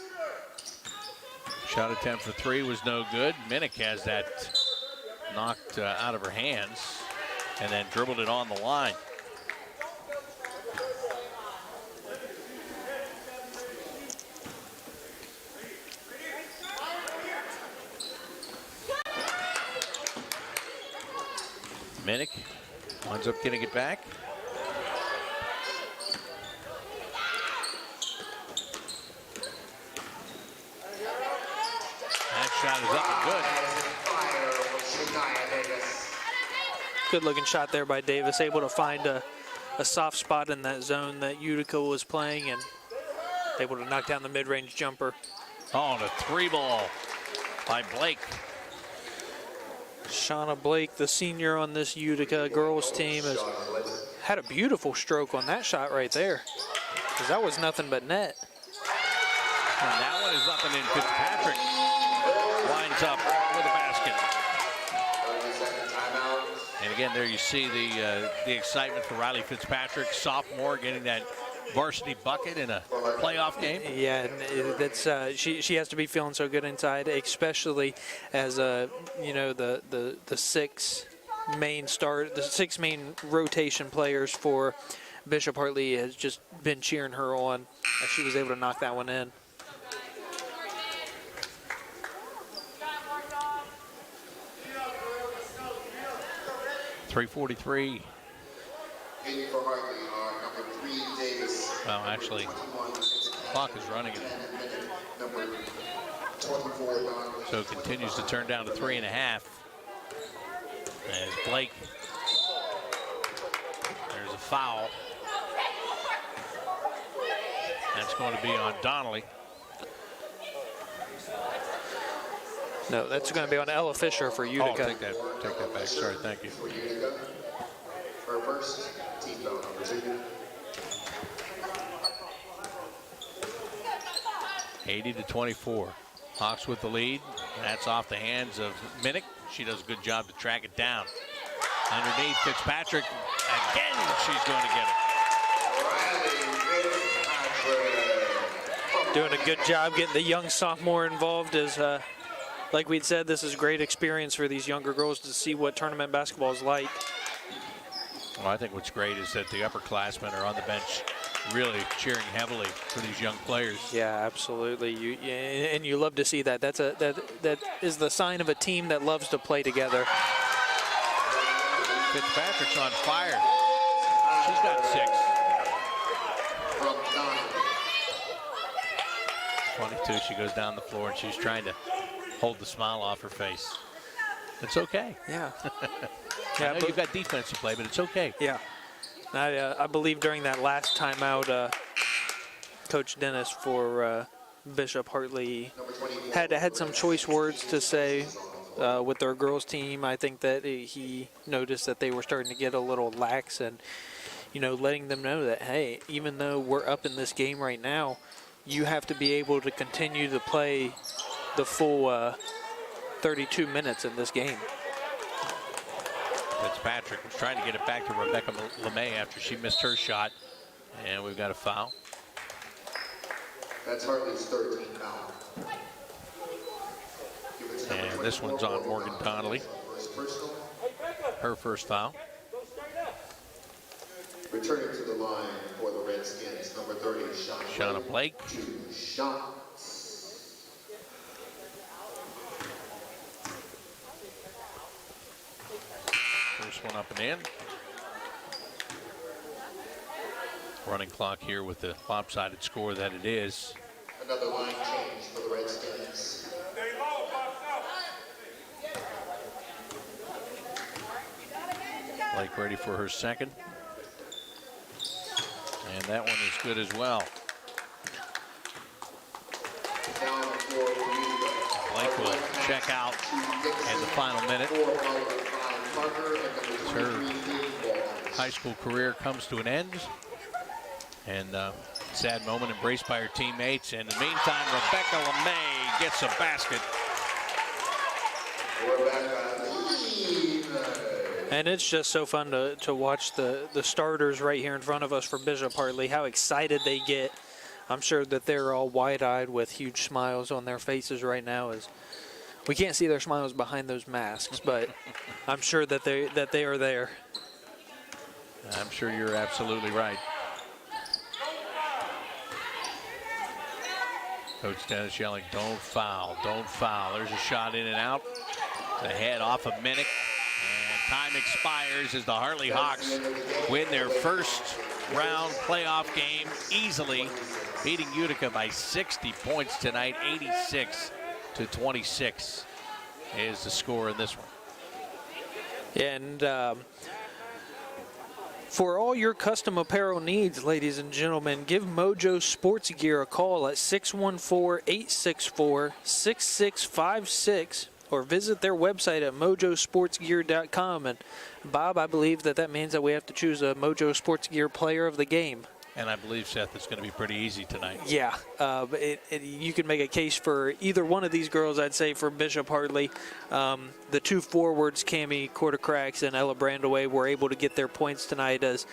Shot attempt for 3 was no good. Minnick has that knocked out of her hands and then dribbled it on the line. Minnick winds up getting it back. That shot is up and good.
Good looking shot there by Davis, able to find a soft spot in that zone that Utica was playing and able to knock down the mid-range jumper.
Oh, and a 3-ball by Blake.
Shauna Blake, the senior on this Utica girls team, has had a beautiful stroke on that shot right there, because that was nothing but net.
And that one is up and in. Fitzpatrick winds up with a basket. And again, there you see the excitement for Riley Fitzpatrick, sophomore, getting that varsity bucket in a playoff game.
Yeah, that's she has to be feeling so good inside, especially as the 6 main rotation players for Bishop Hartley has just been cheering her on as she was able to knock that one in.
.343. Well, actually, clock is running. So it continues to turn down to 3.5. As Blake, there's a foul. That's going to be on Donnelly.
No, that's going to be on Ella Fisher for Utica.
Oh, take that back. Sorry, thank you.
Her first team foul number 2.
80-24. Hawks with the lead. That's off the hands of Minnick. She does a good job to track it down. Underneath, Fitzpatrick. Again, she's going to get it.
Doing a good job getting the young sophomore involved. As like we'd said, this is great experience for these younger girls to see what tournament basketball is like.
Well, I think what's great is that the upperclassmen are on the bench really cheering heavily for these young players.
Yeah, absolutely. And you love to see that. That is the sign of a team that loves to play together.
Fitzpatrick's on fire. She's got 6. funny, too. She goes down the floor, and she's trying to hold the smile off her face. It's okay.
Yeah.
I know you've got defense to play, but it's okay.
Yeah. I believe during that last timeout, Coach Dennis for Bishop Hartley had some choice words to say with their girls team. I think that he noticed that they were starting to get a little lax, and letting them know that, hey, even though we're up in this game right now, you have to be able to continue to play the full 32 minutes in this game.
Fitzpatrick was trying to get it back to Rebecca LeMay after she missed her shot, and we've got a foul.
That's Hartley's 13th foul.
And this one's on Morgan Donnelly. Her first foul.
Returning to the line for the Redskins, number 30,
Shauna Blake.
2 shots.
First one up and in. Running clock here with the lopsided score that it is.
Another line change for the Redskins.
Blake ready for her second. And that one is good as well. Blake will check out in the final minute. Her high school career comes to an end. And sad moment embraced by her teammates. And in the meantime, Rebecca LeMay gets a basket.
And it's just so fun to watch the starters right here in front of us for Bishop Hartley, how excited they get. I'm sure that they're all wide-eyed with huge smiles on their faces right now. As we can't see their smiles behind those masks, but I'm sure that they are there.
I'm sure you're absolutely right. Coach Dennis yelling, don't foul, don't foul. There's a shot in and out. The head off of Minnick. And time expires as the Hartley Hawks win their first round playoff game easily, beating Utica by 60 points tonight. 86-26 is the score in this one.
And for all your custom apparel needs, ladies and gentlemen, give Mojo Sports Gear a call at 614-864-6656 or visit their website at mojosportsgear.com. And Bob, I believe that means that we have to choose a Mojo Sports Gear player of the game.
And I believe, Seth, it's going to be pretty easy tonight.
Yeah, you can make a case for either one of these girls, I'd say, for Bishop Hartley. The two forwards, Cammie Quartercracks and Ella Brandaway, were able to get their points tonight as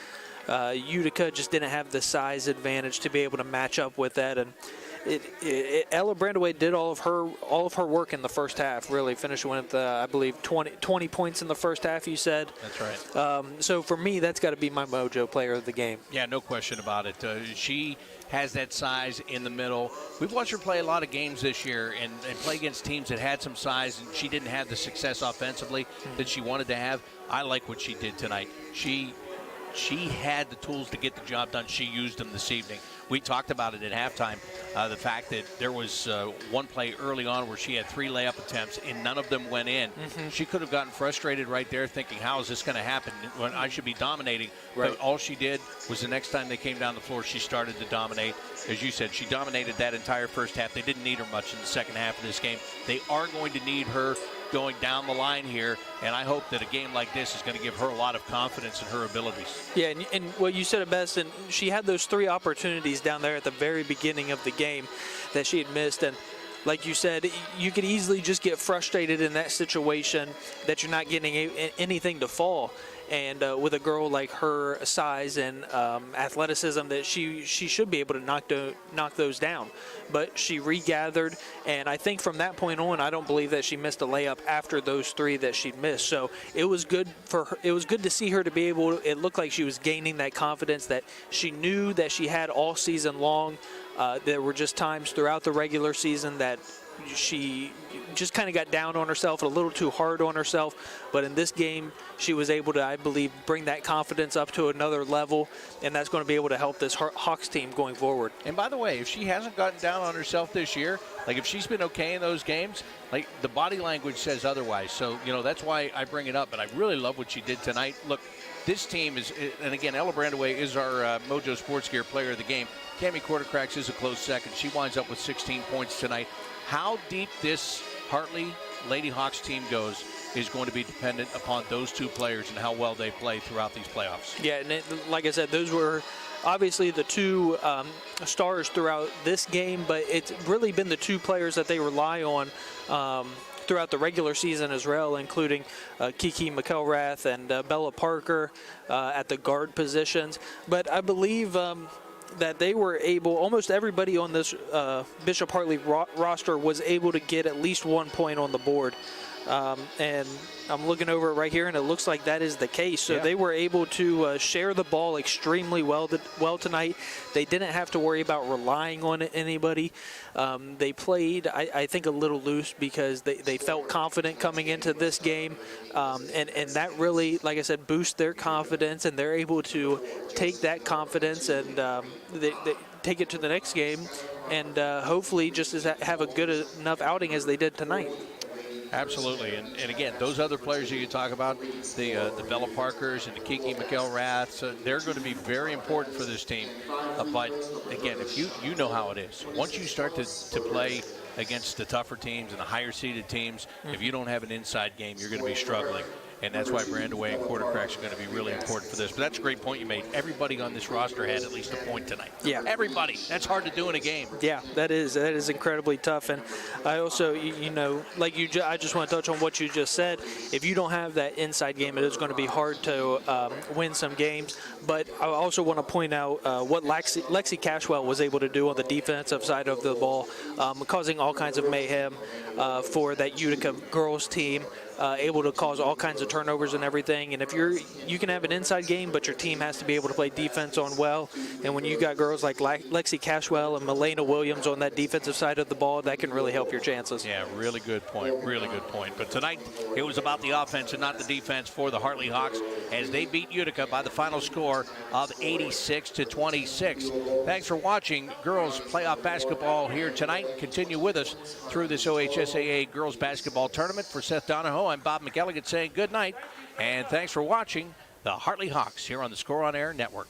Utica just didn't have the size advantage to be able to match up with that. And Ella Brandaway did all of her work in the first half, really finishing with, I believe, 20 points in the first half, you said.
That's right.
So for me, that's got to be my Mojo player of the game.
Yeah, no question about it. She has that size in the middle. We've watched her play a lot of games this year and play against teams that had some size, and she didn't have the success offensively that she wanted to have. I like what she did tonight. She had the tools to get the job done. She used them this evening. We talked about it at halftime, the fact that there was one play early on where she had 3 layup attempts and none of them went in. She could have gotten frustrated right there thinking, how is this going to happen when I should be dominating?
Right.
But all she did was the next time they came down the floor, she started to dominate. As you said, she dominated that entire first half. They didn't need her much in the second half of this game. They are going to need her going down the line here, and I hope that a game like this is going to give her a lot of confidence in her abilities.
Yeah, and well, you said it best, and she had those 3 opportunities down there at the very beginning of the game that she had missed, and like you said, you could easily just get frustrated in that situation that you're not getting anything to fall. And with a girl like her size and athleticism, that she should be able to knock those down. But she regathered, and I think from that point on, I don't believe that she missed a layup after those 3 that she'd missed. So it was good for her. It was good to see her to be able to, it looked like she was gaining that confidence that she knew that she had all season long. There were just times throughout the regular season that she just kind of got down on herself, a little too hard on herself. But in this game, she was able to, I believe, bring that confidence up to another level, and that's going to be able to help this Hawks team going forward.
And by the way, if she hasn't gotten down on herself this year, like if she's been okay in those games, like the body language says otherwise. So, that's why I bring it up. But I really love what she did tonight. Look, this team is, and again, Ella Brandaway is our Mojo Sports Gear player of the game. Cami Quartercracks is a close second. She winds up with 16 points tonight. How deep this Hartley Lady Hawks team goes is going to be dependent upon those two players and how well they play throughout these playoffs.
Yeah, and like I said, those were obviously the two stars throughout this game, but it's really been the two players that they rely on throughout the regular season as well, including Kiki McElrath and Bella Parker at the guard positions. But I believe that they were able, almost everybody on this Bishop Hartley roster was able to get at least 1 point on the board. And I'm looking over it right here, and it looks like that is the case. So they were able to share the ball extremely well tonight. They didn't have to worry about relying on anybody. They played, I think, a little loose because they felt confident coming into this game. And that really, like I said, boosts their confidence, and they're able to take that confidence and they take it to the next game and hopefully just have a good enough outing as they did tonight.
Absolutely, and again, those other players that you talk about, the Bella Parkers and the Kiki McElraths, they're going to be very important for this team. But again, if you know how it is, once you start to play against the tougher teams and the higher seeded teams, if you don't have an inside game, you're going to be struggling. And that's why Brandaway and Quartercracks are going to be really important for this. But that's a great point you made. Everybody on this roster had at least a point tonight.
Yeah.
Everybody. That's hard to do in a game.
Yeah, that is incredibly tough. And I also, I just want to touch on what you just said. If you don't have that inside game, it is going to be hard to win some games. But I also want to point out what Lexi Cashwell was able to do on the defensive side of the ball, causing all kinds of mayhem for that Utica girls team. Able to cause all kinds of turnovers and everything. And if you can have an inside game, but your team has to be able to play defense on well. And when you got girls like Lexi Cashwell and Milena Williams on that defensive side of the ball, that can really help your chances.
Yeah, really good point. Really good point. But tonight, it was about the offense and not the defense for the Hartley Hawks as they beat Utica by the final score of 86-26. Thanks for watching girls playoff basketball here tonight. Continue with us through this OHSAA girls basketball tournament. For Seth Donahoe, I'm Bob McElligott saying good night, and thanks for watching the Hartley Hawks here on the Score on Air Network.